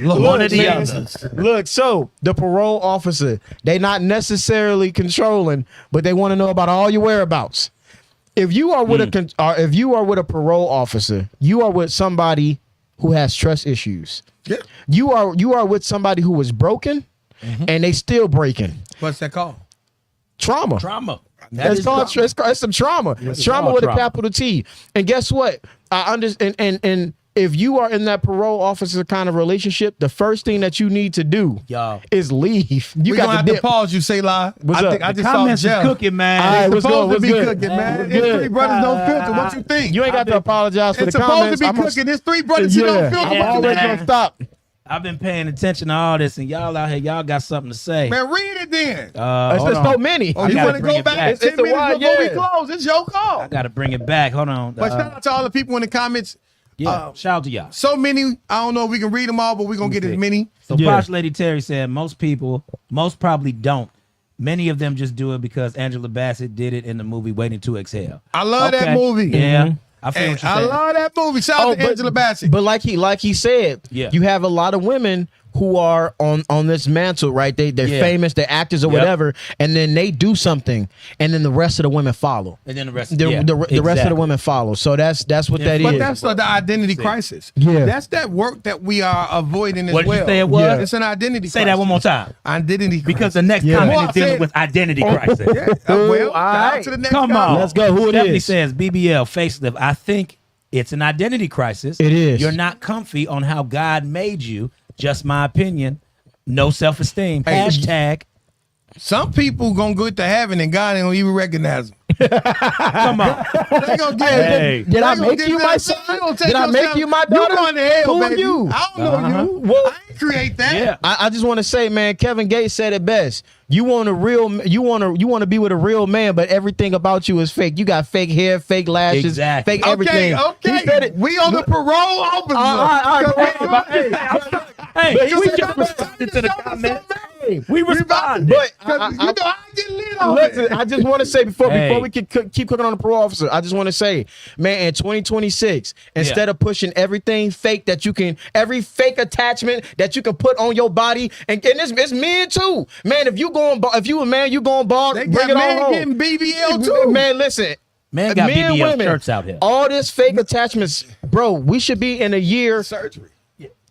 One of the man. others. Look, so the parole officer, they not necessarily controlling, but they want to know about all your whereabouts. If you are with if you are with a parole officer, you are with somebody who has trust issues. Yeah. You are with somebody who was broken and they still breaking. What's that called? Trauma. Trauma. That It's is called trauma. it's some trauma. Trauma called with trauma. a capital T. And guess what? I understand. And if you are in that parole officer kind of relationship, the first thing that you need to do Y'all. is leave. You We got gonna have to to dip. pause you, Selah. What's I up? think I The just saw comments is Jeff. cooking, man. All right, It's what's supposed good? to be What's good? cooking, man. What's It's good? 3 brothers, no filter. What you think? You ain't got to apologize for It's the comments. supposed to be I'm cooking. It's 3 brothers, you yeah, don't filter. I'm What you always think? gonna stop. I've been paying attention to all this, and y'all out here, y'all got something to say. Man, read it then. It's Hold just on. so many. Oh, I you gotta want to bring go it back back. 10 It's a minutes while, before we yeah. close? It's your call. I got to bring it back. Hold on. But shout out to all the people in the comments. Yeah, shout out to y'all. So many. I don't know if we can read them all, but we're going to get as many. So Yeah. Posh Lady Terry said most probably don't. Many of them just do it because Angela Bassett did it in the movie Waiting to Exhale. I love that Okay. movie. Yeah. I feel Hey, what you're I saying. love that movie. Shout out to Angela Bassett. But like he said, Yeah. you have a lot of women who are on this mantle, right? They're Yeah. famous, they're actors or Yep. whatever, and then they do something, and then the rest of the women follow. And then the rest. The, yeah, the rest of the exactly. women follow. So that's what Yeah, that is. But that's the identity crisis. Yeah. That's that work that we are avoiding as What did well. you say it was? Yeah. It's an identity Say crisis. that one more time. Identity crisis. Because the next Yeah. comment Well, I is dealing said- with identity crisis. Yeah. Well, all shout out right. to the next Come comment. on. Let's go. Who it Stephanie is? says BBL facelift. I think it's an identity crisis. It is. You're not comfy on how God made you. Just my opinion. No self-esteem. Hey, Hashtag. Some people gonna go to heaven and God ain't gonna even recognize them. Come on. They gonna get Hey. Did I they gonna make get you that- my son? they gonna take Did I make yourself- you my daughter? You going to hell, Who are baby. you? I don't know you. Well- I ain't create that. Yeah. I just want to say, man, Kevin Gates said it best. You want to be with a real man, but everything about you is fake. You got fake hair, fake lashes, Exactly. fake everything. Okay. He said it. We on the parole officer. all right, Go all ahead, right. go ahead. Hey, But he we said just that- responded to the comment. Hey, We responded. but Cause you know I get lit on listen, it. I just want to say before Hey. we keep cooking on the parole officer, I just want to say, man, in 2026, instead of pushing everything fake that you can, every fake attachment that you can put on your body, and it's men too, man. If you a man, you going bald, They bring got it on men home. getting BBL too. Man, listen. Man got men, BBL women, shirts out here. all this fake attachments, bro. We should be in a year. Surgery.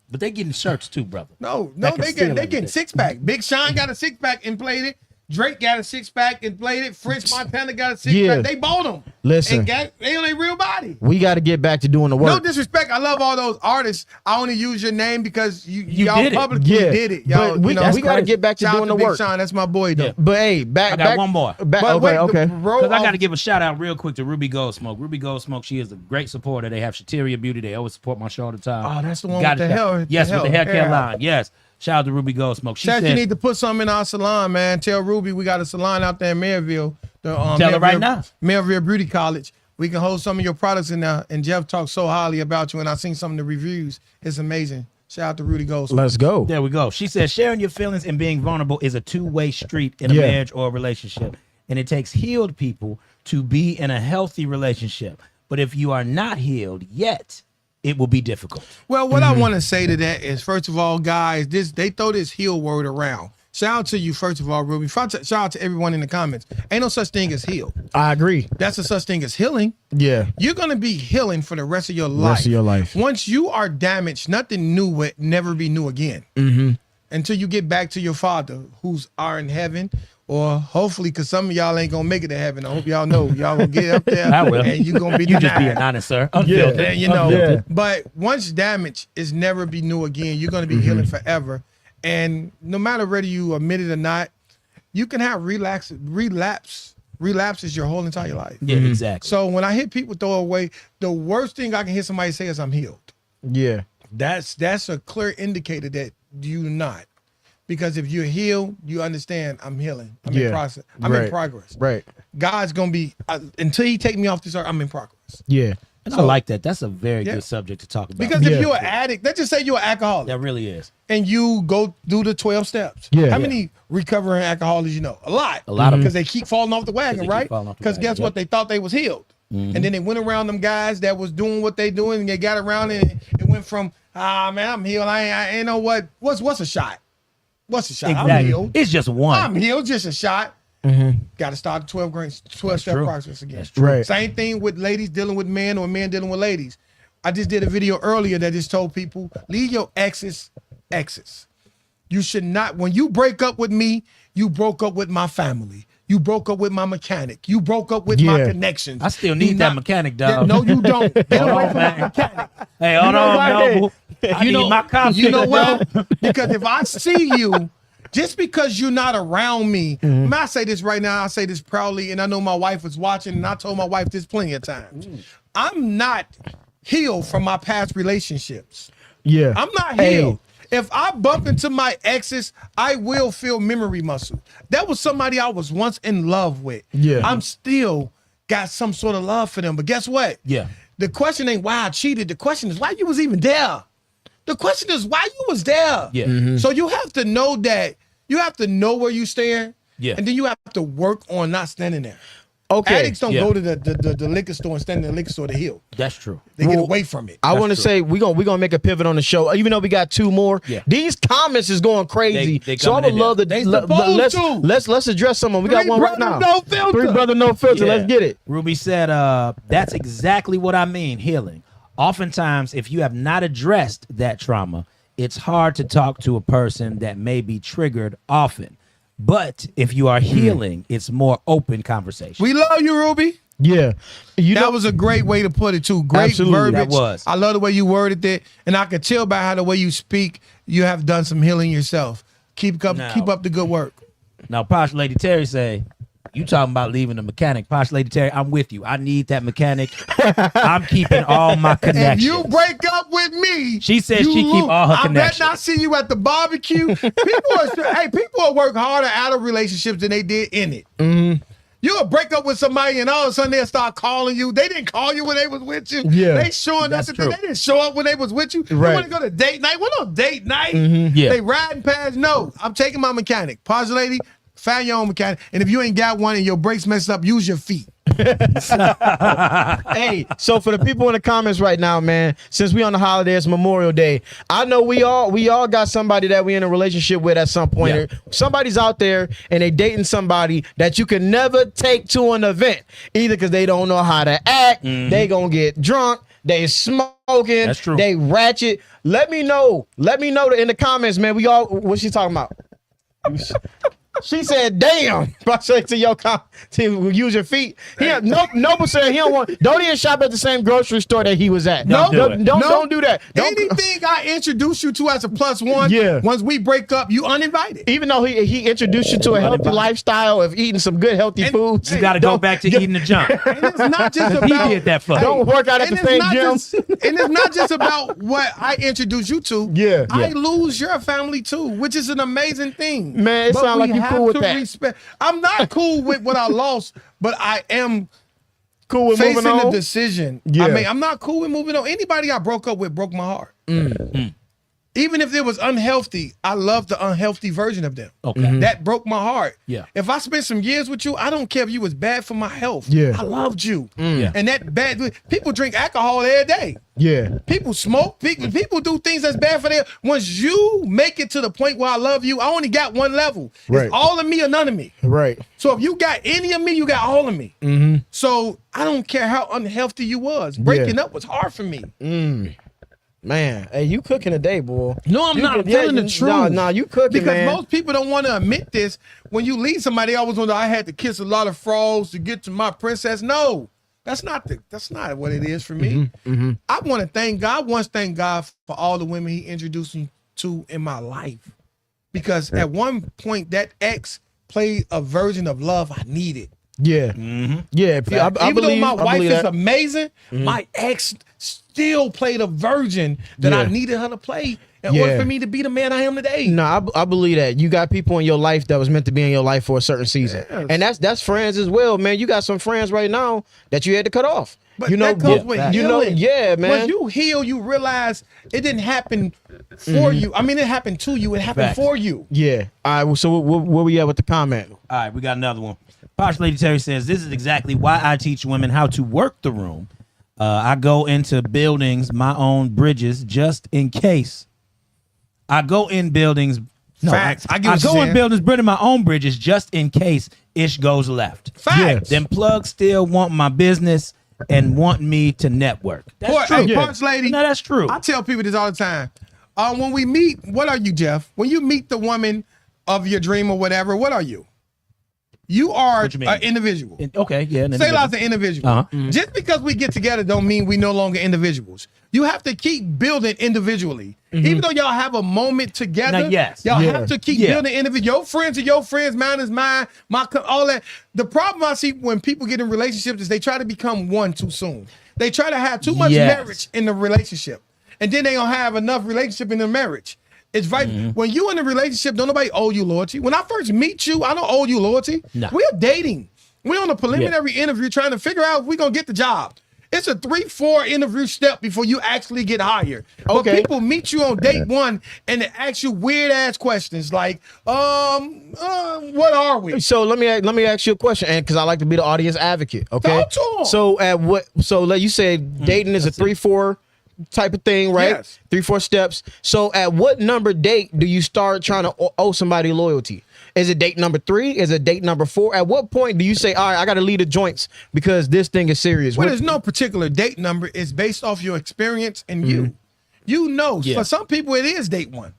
But they getting shirts too, brother. No, That can they steal getting everything. 6-pack. Big Sean got a 6-pack and played it. Drake got a 6-pack and played it. French Montana got a 6-pack. Yeah. They bought them. Listen. And they on their real body. We got to get back to doing the No work. disrespect. I love all those artists. I only use your name because You y'all did it. publicly Yeah. did it. Y'all, But we got to crazy. get back to shout out doing the Big work. Sean. That's my boy though. Yeah. But hey, back. I got one more. Back, But okay, wait, okay. Because I got to give a shout out real quick to Ruby Goldsmoke. Ruby Goldsmoke, she is a great supporter. They have Shateria Beauty. They always support my show all the time. Oh, that's the one Got with it. the hair. Yes, with the hair care hair. line. Yes. Shout out to Ruby Goldsmoke. She Said you said, need to put something in our salon, man. Tell Ruby we got a salon out there in Maryville. Tell her right now. Maryville Beauty College. We can hold some of your products in there. And Jeff talked so highly about you, and I seen some of the reviews. It's amazing. Shout out to Rudy Goldsmith. Let's go. there we go. She said, sharing your feelings and being vulnerable is a two-way street in a Yeah. marriage or a relationship. And it takes healed people to be in a healthy relationship. But if you are not healed yet, it will be difficult. Well, what I want to say to that is, first of all, guys, they throw this heal word around. Shout out to you, first of all, Ruby. Shout out to everyone in the comments. Ain't no such thing as heal. I agree. That's a such thing as healing. Yeah. You're gonna be healing for the rest of your life. Rest of your life. Once you are damaged, nothing new will never be new again. Until you get back to your Father, who's are in heaven, or hopefully, because some of y'all ain't gonna make it to heaven. I hope y'all know y'all gonna get up there, I will. and you gonna be You just denied. being honest, sir. Unfiltered. Yeah, you know. Yeah. But once damage is never be new again, you're gonna be healing forever. And no matter whether you admit it or not, you can have relapses your whole entire life. Yeah, exactly. So when I hear people throw away, the worst thing I can hear somebody say is I'm healed. Yeah. That's a clear indicator that you're not. Because if you're healed, you understand I'm healing. I'm in process. I'm in Right. progress. Right. God's gonna be until He take me off this earth. I'm in progress. Yeah. And I like that. That's a very Yeah. good subject to talk about. Because Yeah. if you're an addict, let's just say you're an alcoholic. that really is. And you go do the 12 steps. Yeah. How Yeah. many recovering alcoholics you know? A lot. A lot of Because they keep falling off the wagon, they keep right? falling off the Because wagon, guess yep. what? They thought they was healed. And then they went around them guys that was doing what they doing, and they got around and it went from, man, I'm healed. I ain't know what's a shot. What's a shot? I'm Exactly. healed. It's just one. I'm healed, just a shot. Got to start the 12 step true. process again. That's true. Right. Same thing with ladies dealing with men or men dealing with ladies. I just did a video earlier that just told people, leave your exes. You should not, when you break up with me, you broke up with my family. You broke up with my mechanic. You broke up with my Yeah. connections. I still need You that not- mechanic, Yeah, dog. no, you don't. Get Hold away on, from man. my mechanic. Hey, hold know on, why? Noble. I need my copy. You know what? Because if I see you, just because you're not around me, I say this right now, I say this proudly, and I know my wife was watching, and I told my wife this plenty of times. I'm not healed from my past relationships. Yeah. I'm not Hey. healed. If I bump into my exes, I will feel memory muscle. That was somebody I was once in love with. Yeah. I'm still got some sort of love for them. But guess what? Yeah. The question ain't why I cheated. The question is why you was even there. The question is why you was there. Yeah. So you have to know that. You have to know where you stand. Yeah. And then you have to work on not standing there. Okay. Addicts don't Yeah. go to the liquor store and stand in the liquor store to heal. That's true. They get Well, away from it. I want to true. say we're gonna make a pivot on the show, even though we got two more. Yeah. These comments is going crazy. They So I coming would in love to They supposed to. let's address some of them. We got Three one right brothers, now. no filter. Three brother, no filter. Yeah. Let's get it. Ruby said, that's exactly what I mean, healing. Oftentimes, if you have not addressed that trauma, it's hard to talk to a person that may be triggered often. But if you are healing, it's more open conversation. We love you, Ruby. Yeah. You That know, was a great way to put it too. Great Absolutely, verbiage. that was. I love the way you worded it, and I could tell by how the way you speak, you have done some healing yourself. Keep up the good work. Now, Posh Lady Terry say, you talking about leaving the mechanic. Posh Lady Terry, I'm with you. I need that mechanic. I'm keeping all my If connections. you break up with me, She says you she keep lose. all her I bet connections. not see you at the barbecue. People will work harder out of relationships than they did in it. You'll break up with somebody and all of a sudden they'll start calling you. They didn't call you when they was with you. Yeah. They showing up. They didn't show up when they was with you. They Right. want to go to date night. What on date night? Yeah. They riding past. No, I'm taking my mechanic. Pause, lady. Find your own mechanic. And if you ain't got one and your brakes messed up, use your feet. Hey, so for the people in the comments right now, man, since we on the holidays, Memorial Day, I know we all got somebody that we in a relationship with at some point. Yeah. Somebody's out there and they dating somebody that you can never take to an event, either because they don't know how to act, they gonna get drunk, they smoking, That's true. they ratchet. Let me know in the comments, man. We all, what she talking about? She said, "Damn!" I say to your to use your feet. Noble said he don't even shop at the same grocery store that he was at. Don't do it. Don't do that. Anything I introduce you to as a +1, Yeah. once we break up, you uninvited. Even though he introduced you to a healthy lifestyle of eating some good healthy foods, You got to go back to eating the junk. And it's not just He about did that for you. don't work out at and the it's same not gym. and it's not just about what I introduce you to. Yeah. I Yeah. lose your family too, which is an amazing thing. Man, it But sound like we you have cool with to that. I'm not cool with what I lost, but I am Cool with facing moving the on. decision. Yeah. I mean, I'm not cool with moving on. Anybody I broke up with broke my heart. Even if it was unhealthy, I love the unhealthy version of them. Okay. That broke my heart. Yeah. If I spent some years with you, I don't care if you was bad for my health. Yeah. I loved you. Yeah. And that bad, people drink alcohol every day. Yeah. People smoke. People do things that's bad for them. Once you make it to the point where I love you, I only got one level. Right. It's all of me or none of me. Right. So if you got any of me, you got all of me. So I don't care how unhealthy you was. Breaking up was hard for me. Man, hey, you cooking today, boy. No, I'm You not. I'm telling the truth. Nah, you cooking, Because man. most people don't want to admit this. When you leave somebody, they always wonder, I had to kiss a lot of frogs to get to my princess. No, that's not what it is for me. I want to thank God. I once thank God for all the women he introduced me to in my life. Because at one point, that ex played a version of love I needed. Yeah. Yeah. I Even believe, though my I wife believe is that. amazing, my ex still played a version that I Yeah. needed her to play in order Yeah. for me to be the man I am today. No, I believe that you got people in your life that was meant to be in your life for a certain season, Yes. and that's friends as well, man. You got some friends right now that you had to cut off. But you know, that comes with you know, healing. yeah, man. Once you heal, you realize it didn't happen for you. I mean, it happened to you. It happened Facts. for you. Yeah. All right. So where we at with the comment? All right, we got another one. Posh Lady Terry says, this is exactly why I teach women how to work the room. I go into buildings, my own bridges, just in case. I go in buildings. No, Facts. I get I what you're go in saying. buildings, building my own bridges, just in case ish goes left. Facts. Them plugs still want my business and want me to network. That's Boy, true. hey, Punch Lady. No, that's true. I tell people this all the time. When we meet, what are you, Jeff? When you meet the woman of your dream or whatever, what are you? You are What you mean? an individual. Okay, yeah. Say lots of individual. Uh-huh. Just because we get together don't mean we no longer individuals. You have to keep building individually. Even though y'all have a moment together, Now, yes. y'all Yeah. have to keep Yeah. building individual. Your friends are your friends, mine is mine, all that. The problem I see when people get in relationships is they try to become one too soon. They try to have too much Yes. marriage in the relationship. And then they don't have enough relationship in the marriage. It's right. When you in a relationship, don't nobody owe you loyalty. When I first meet you, I don't owe you loyalty. No. We're dating. We're on a preliminary interview trying to figure out if we're going to get the job. It's a 3-4 interview step before you actually get hired. But Okay. people meet you on date one and they ask you weird ass questions like, what are we? So let me ask you a question, and because I like to be the audience advocate. Okay. Talk to 'em. So at what? So like you said, dating is a 3-4 type of thing, right? Yes. 3-4 steps. So at what number date do you start trying to owe somebody loyalty? Is it date number 3? Is it date number 4? At what point do you say, all right, I got to leave the joints because this thing is serious? Well, What- there's no particular date number. It's based off your experience and you. You know, Yeah. for some people, it is date one.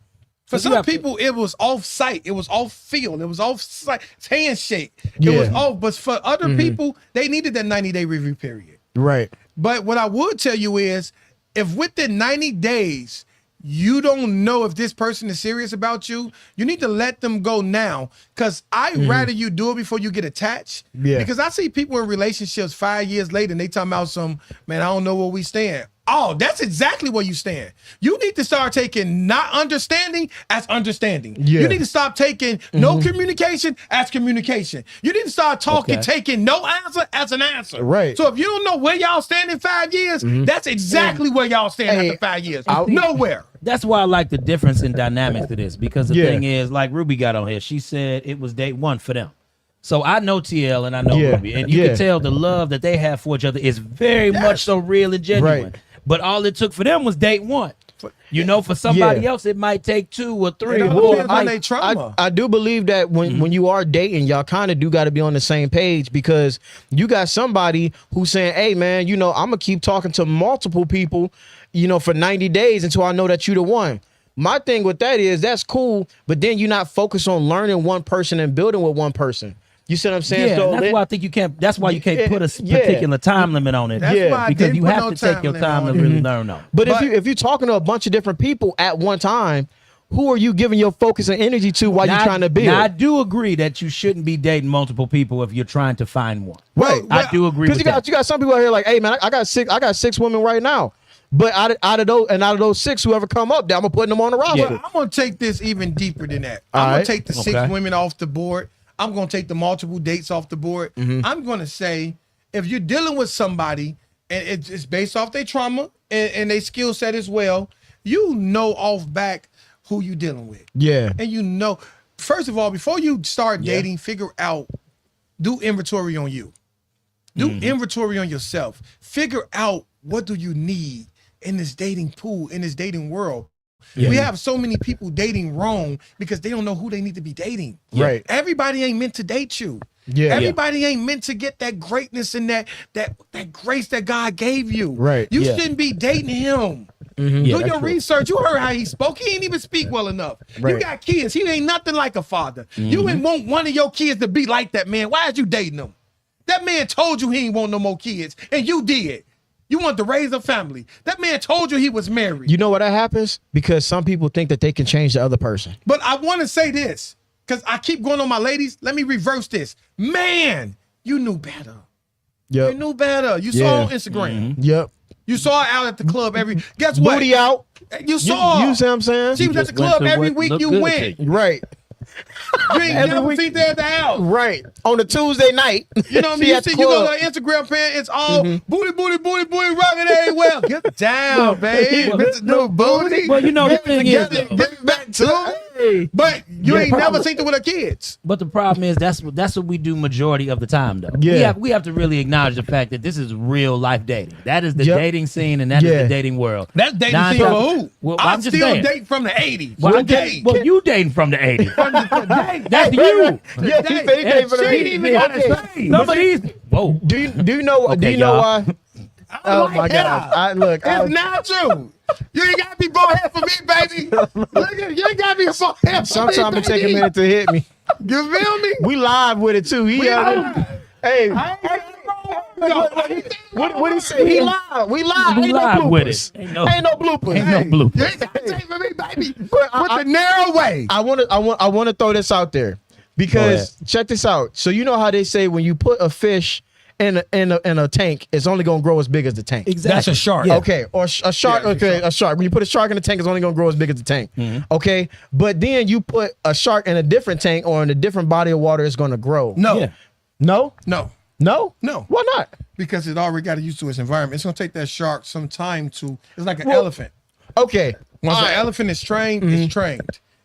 For But you some have to- people, it was off site. It was off field. It was off site. It's handshake. It Yeah. was off. But for other people, they needed that 90-day review period. right. But what I would tell you is, if within 90 days, you don't know if this person is serious about you, you need to let them go now. Because I'd rather you do it before you get attached. Yeah. Because I see people in relationships 5 years later and they talking about some, man, I don't know where we stand. all. That's exactly where you stand. You need to start taking not understanding as understanding. Yeah. You need to stop taking no communication as communication. You need to start talking, taking no answer as an answer. Right. So if you don't know where y'all stand in 5 years, that's exactly where y'all stand after 5 years. Nowhere. That's why I like the difference in dynamics to this, because the Yeah. thing is, like Ruby got on here, she said it was day one for them. So I know TL and I know Ruby, and you can tell the love that they have for each other is very much so real and genuine. Right. But all it took for them was date one. You know, for somebody else, it might take 2 or 3 It or all 4. depends on their trauma. I do believe that when you are dating, y'all kind of do got to be on the same page, because you got somebody who's saying, hey, man, you know, I'm going to keep talking to multiple people, you know, for 90 days until I know that you the one. My thing with that is that's cool, but then you're not focused on learning one person and building with one person. You see what I'm saying? Yeah, So that's why I think you can't. That's why you can't put a particular time limit on it. That's why I because didn't you put have no to take time your limit time to on it. really learn on. But if you're talking to a bunch of different people at one time, who are you giving your focus and energy to while you're trying to build? Now, I do agree that you shouldn't be dating multiple people if you're trying to find one. Right. I do agree with Because that. you got some people out here like, hey man, I got six women right now. But out of those 6, whoever come up, I'm gonna put them on the roster. Well, I'm gonna take this even deeper than that. All I'm gonna right. take the 6 women off the board. I'm gonna take the multiple dates off the board. I'm gonna say, if you're dealing with somebody and it's based off their trauma and their skill set as well, you know off back who you dealing with. Yeah. And you know, first of all, before you start dating, figure out, do inventory on you. Do inventory on yourself. Figure out, what do you need in this dating pool, in this dating world. We have so many people dating wrong because they don't know who they need to be dating. Right. Everybody ain't meant to date you. Yeah. Everybody ain't meant to get that greatness and that grace that God gave you. Right. You shouldn't be dating him. Yeah, Do that's your true. research. You heard how he spoke. He ain't even speak well enough. You Right. got kids. He ain't nothing like a father. You ain't want one of your kids to be like that man. Why is you dating him? That man told you he ain't want no more kids, and you did. You want to raise a family. That man told you he was married. You know why that happens? Because some people think that they can change the other person. But I want to say this, because I keep going on my ladies. Let me reverse this. Man, you knew better. You Yep. knew better. You saw on Instagram. Yep. You saw her out at the club every. Guess what? Booty out. You saw her. You see what I'm saying? She was at the just went club to every what week. looked You good to went. you. Right. You ain't Every never week. seen her at the house. Right. On a Tuesday night. You know what I mean? She You at the see, you go club. to her Instagram page, it's all booty, booty, booty, booty, rocking everywhere. Get down, babe. well, Mr. New Booty. Well, you know, the Get thing together, is, though. get back to it. But you ain't never seen her with her kids. But the problem is that's what we do majority of the time, though. Yeah. We have to really acknowledge the fact that this is real life dating. That is the Yep. dating scene, and that is Yeah. the dating world. That's dating Nine scene for times- who? Well, I'm I'm just still saying. dating from the 80s. Well, Okay. you dating from the 80s. That's That's you. Yeah, he said he came for the She ain't even got to say. Some of these. Whoa. Do you know Okay, you know y'all. why? Oh my God! It's natural. You ain't gotta be bald head for me, baby. Look at you ain't gotta be a bald head for me. Sometimes it take a baby. minute to hit me. You feel me? We live with it too. Hey, what he say? We live. We Ain't live no with bloopers. it. Ain't no- Ain't no bloopers. Ain't no bloopers. You ain't gotta take for me, baby. But With the narrow way. I want to throw this out there because check this out. So you know how they say when you put a fish in a tank, it's only gonna grow as big as the tank. Exactly. That's a shark. Yeah. Okay, or a shark. Yeah, Okay, a shark. When you put a shark in a tank, it's only gonna grow as big as the tank. Okay, but then you put a shark in a different tank or in a different body of water, it's gonna grow. No. Yeah. No, No. no, No. Why not? Because it already got used to its environment. It's gonna take that shark some time to. It's like an elephant. Okay, Once all an right. elephant is trained, it's trained.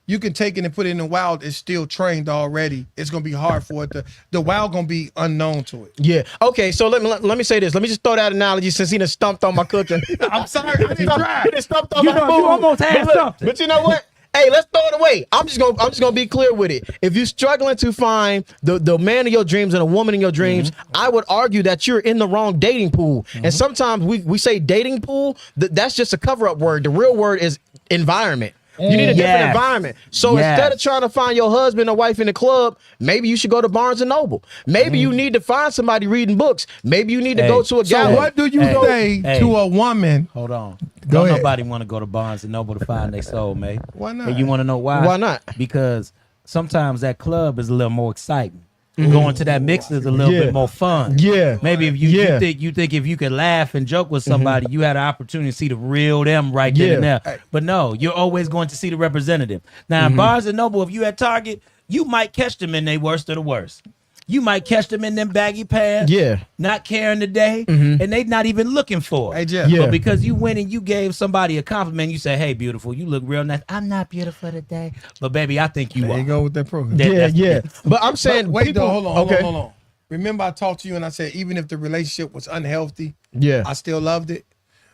You can take it and put it in the wild. It's still trained already. It's gonna be hard for it to. The wild gonna be unknown to it. Yeah. Okay. So let me say this. Let me just throw that analogy since he done stumped on my cooking. I'm sorry, I didn't try. He done stumped on You my know, food. you almost had But look, something. But you know what? Hey, let's throw it away. I'm just gonna be clear with it. If you're struggling to find the man of your dreams and a woman in your dreams, I would argue that you're in the wrong dating pool. And sometimes we say dating pool, that's just a cover-up word. The real word is environment. You need a different Yes. environment. So Yes. instead of trying to find your husband or wife in the club, maybe you should go to Barnes and Noble. Maybe you need to find somebody reading books. Maybe you need to Hey. go to a So gallery. what do you say Hey. to a woman? Hold on. Go Don't ahead. nobody want to go to Barnes and Noble to find their soulmate. Why not? And you want to know why? Why not? Because sometimes that club is a little more exciting. going to that mix is a little Yeah. bit more fun. Yeah. Maybe if you think if you could laugh and joke with somebody, you had an opportunity to see the real them right then and Yeah. there. But no, you're always going to see the representative. Now, in Barnes and Noble, if you at Target, you might catch them in their worst of the worst. You might catch them in them baggy pants, Yeah. not caring today, and they not even looking for it. Hey, Jeff. Yeah. But because you went and you gave somebody a compliment, you say, "Hey, beautiful, you look real nice." I'm not beautiful today, but baby, I think you There are. you go with that program. That- Yeah, that's- yeah. But I'm saying, But wait, people, though, hold okay. on. Remember, I talked to you and I said, even if the relationship was unhealthy, Yeah. I still loved it.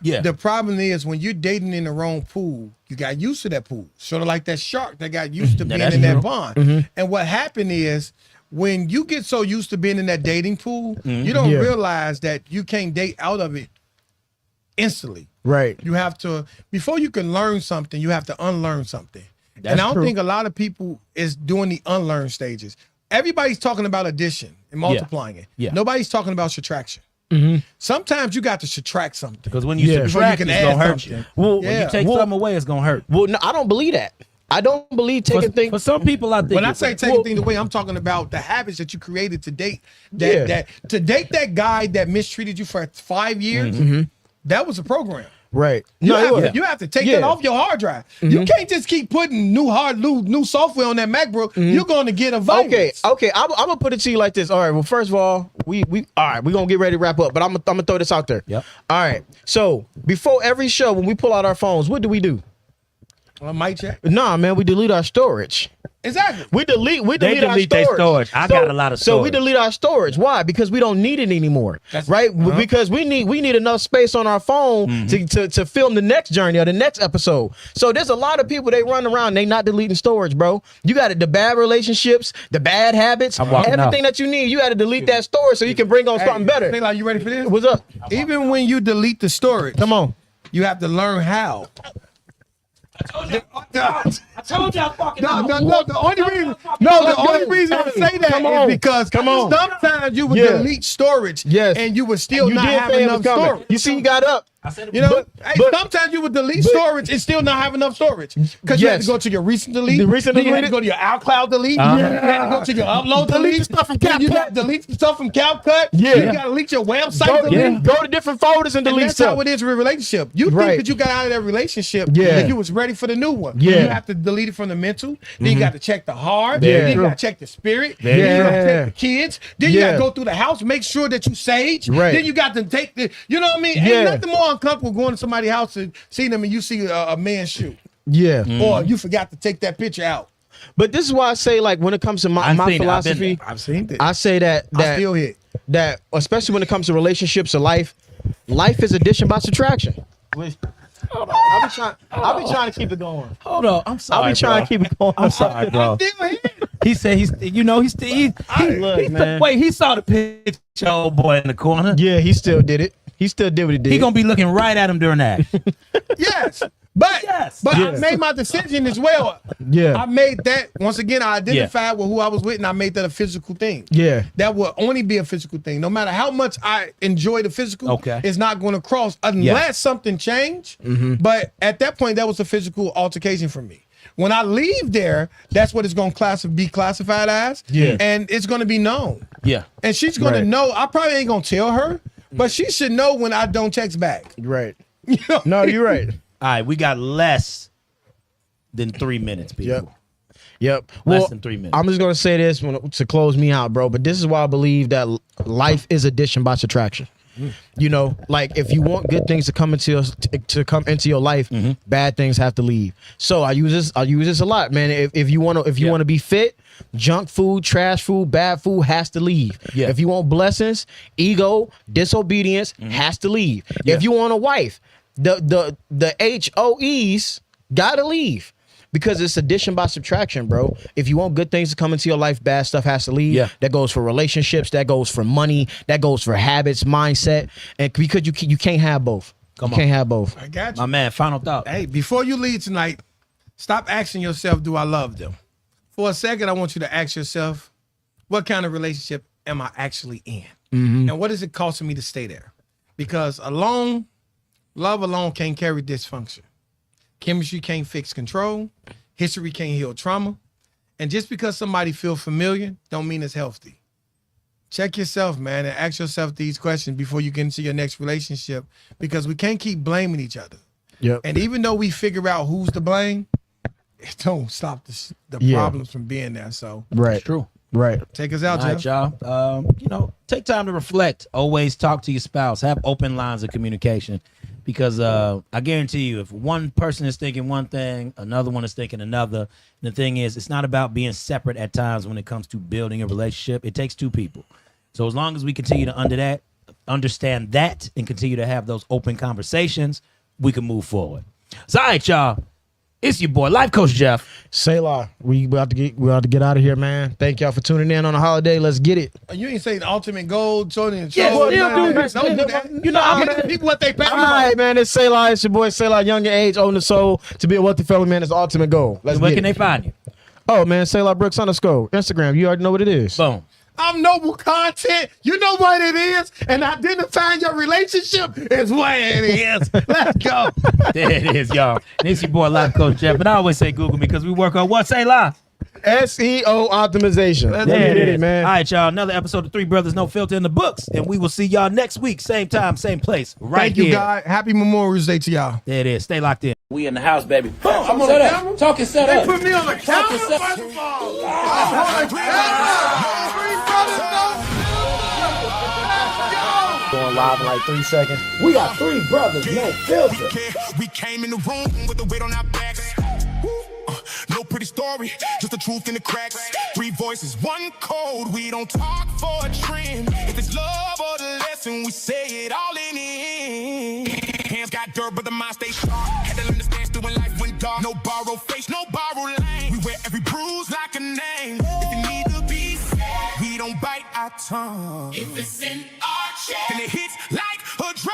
Yeah. The problem is when you're dating in the wrong pool, you got used to that pool. Sort of like that shark that got used to being that's in true. that pond. And what happened is when you get so used to being in that dating pool, you don't Yeah. realize that you can't date out of it instantly. Right. You have to, before you can learn something, you have to unlearn something. That's and I don't true. think a lot of people is doing the unlearn stages. Everybody's talking about addition and multiplying it. Yeah. Nobody's talking about subtraction. Sometimes you got to subtract something. Because when you Yeah. subtract, Before you it's can gonna add hurt something. you. Well, When Yeah. you take Well- something away, it's gonna hurt. Well, no, I don't believe that. I don't believe taking things. For some people, I think. When I it say will. taking things away, I'm talking about the habits that you created to date. Yeah. That to date that guy that mistreated you for 5 years, that was a program. Right. You, it was. you have to take Yeah. that off your hard drive. You can't just keep putting new software on that MacBook. You're going to get a virus. Okay. I'm gonna put it to you like this. All right. Well, first of all, we all right. We're gonna get ready to wrap up, but I'm gonna throw this out there. Yep. All right. So before every show, when we pull out our phones, what do? Mic check. Nah, man, we delete our storage. Exactly. We delete They our delete their storage. I got a lot of So we storage. delete our storage. Why? Because we don't need it anymore. Right? Because we need enough space on our phone to film the next journey or the next episode. So there's a lot of people they run around, they not deleting storage, bro. You got the bad relationships, the bad habits, I'm walking everything out. that you need. You got to delete that storage so you can bring on something better. Think like you ready for this? What's up? Even when you delete the storage, Come on. you have to learn how. I told y'all fucking. No. The only reason I say that Come is on. because Come on. sometimes you would Yeah. delete storage, Yes. and you would still You not did have say it enough was coming. storage. You see, you got up. I said it You know, But- sometimes you would delete storage and still not have enough storage because you had Yes. to go to your recent delete. The recent then you had to deleted. go to your iCloud delete. Uh-huh. You had to go to your upload Delete delete. the stuff from Then you CapCut. got to delete the stuff from CapCut. Yeah. You got to delete your website. Go, delete. go to different folders and And delete that's stuff. how it is with a relationship. You Right. think that you got out of that relationship, Yeah. that you was ready for the new one. Yeah. You have to delete it from the mental. Then you got to check the heart. Yeah. Then you True. got to check the spirit. Yeah. Then you got to Yeah. check the kids. Then you got Yeah. to go through the house, make sure that you sage. Right. Then you got to take the, you know what I mean? Yeah. Ain't nothing more uncomfortable going to somebody's house and see them and you see a man's shoe. Yeah. Or you forgot to take that picture out. But this is why I say, like, when it comes to my I've seen it. I've been philosophy, there. I've seen it. I say that I still hit. that especially when it comes to relationships or life is addition by subtraction. I'll be trying to keep it going. Hold on. I'm sorry. I'll be trying to keep it going. I'm sorry, bro. Still hit. He said Look, man. wait, he saw the picture, old boy in the corner. Yeah, he still did it. He still did what he did. He gonna be looking right at him during that. Yes. But Yes. I Yes. made my decision as well. Yeah. I made that once again. I identified with who I was with, and I made that a physical thing. Yeah. That will only be a physical thing. No matter how much I enjoy the physical, Okay. it's not going to cross unless something changed. But at that point, that was a physical altercation for me. When I leave there, that's what it's going to be classified as. Yeah. And it's going to be known. Yeah. And she's going Right. to know. I probably ain't going to tell her, but she should know when I don't text back. Right. You know? No, you're right. All right, we got less than 3 minutes, people. Yep. Less than 3 minutes. I'm just gonna say this to close me out, bro. But this is why I believe that life is addition by subtraction. You know, like if you want good things to come into your life, bad things have to leave. So I use this a lot, man. If you want to be fit, junk food, trash food, bad food has to leave. Yeah. If you want blessings, ego, disobedience has to leave. Yeah. If you want a wife, the HOEs gotta leave. Because it's addition by subtraction, bro. If you want good things to come into your life, bad stuff has to leave. Yeah. That goes for relationships. That goes for money. That goes for habits, mindset. And because you can't have both. Come you on. can't have both. I got you. My man, final thought. Hey, before you leave tonight, stop asking yourself, do I love them? For a second, I want you to ask yourself, what kind of relationship am I actually in? And what is it costing me to stay there? Because love alone can't carry dysfunction. Chemistry can't fix control. History can't heal trauma. And just because somebody feels familiar don't mean it's healthy. check yourself, man, and ask yourself these questions before you get into your next relationship, because we can't keep blaming each other. Yep. And even though we figure out who's to blame, it don't stop the problems from being there. So Right. It's true. Right. take us out, All right, Jeff. y'all. Take time to reflect. Always talk to your spouse. Have open lines of communication, because I guarantee you, if one person is thinking one thing, another one is thinking another. And the thing is, it's not about being separate at times when it comes to building a relationship. It takes two people. So as long as we continue to understand that, and continue to have those open conversations, we can move forward. So, all right, y'all. It's your boy, Life Coach Jeff. Selah, we about to get out of here, man. Thank y'all for tuning in on a holiday. Let's get it. You ain't saying ultimate goal, Tony, and Yeah, show. still do. Don't do that. You know, I'm Give the people what they pay All right, man. It's Selah. It's your boy Selah. Young in age, old in the soul. To be a wealthy fellow man is the ultimate goal. Let's Where get can it. they find you? Oh man, Selah Brooks _ Instagram. You already know what it is. Boom. I'm noble content. You know what it is, and identifying your relationship is what it is. Let's go. There it is, y'all. And it's your boy, Life Coach Jeff. And I always say Google me because we work on what? Say live. SEO optimization. Let's There get it it, is, man. All right, y'all. Another episode of Three Brothers No Filter in the books. And we will see y'all next week. Same time, same place. Right Thank you, here. God. Happy Memorial Day to y'all. There it is. Stay locked in. We in the house, baby. Boom. I'm on Set the up. camera? Talking set They up. put me on the camera. set- First of all. I'm on the camera. Three brothers, no. Going live in like 3 seconds. We got Three Brothers No Filter. We came in the room with the weight on our backs. Woo, no pretty story, just the truth in the cracks. Three voices, one code. We don't talk for a trend. If it's love or the lesson, we say it all in the end. Hands got dirt, but the mind stay sharp. Had to learn to stand still when life went dark. No borrow face, no borrow lane. We wear every bruise like a name. If you need to be said, we don't bite our tongue. If it's in our chest, then it hits like a drum.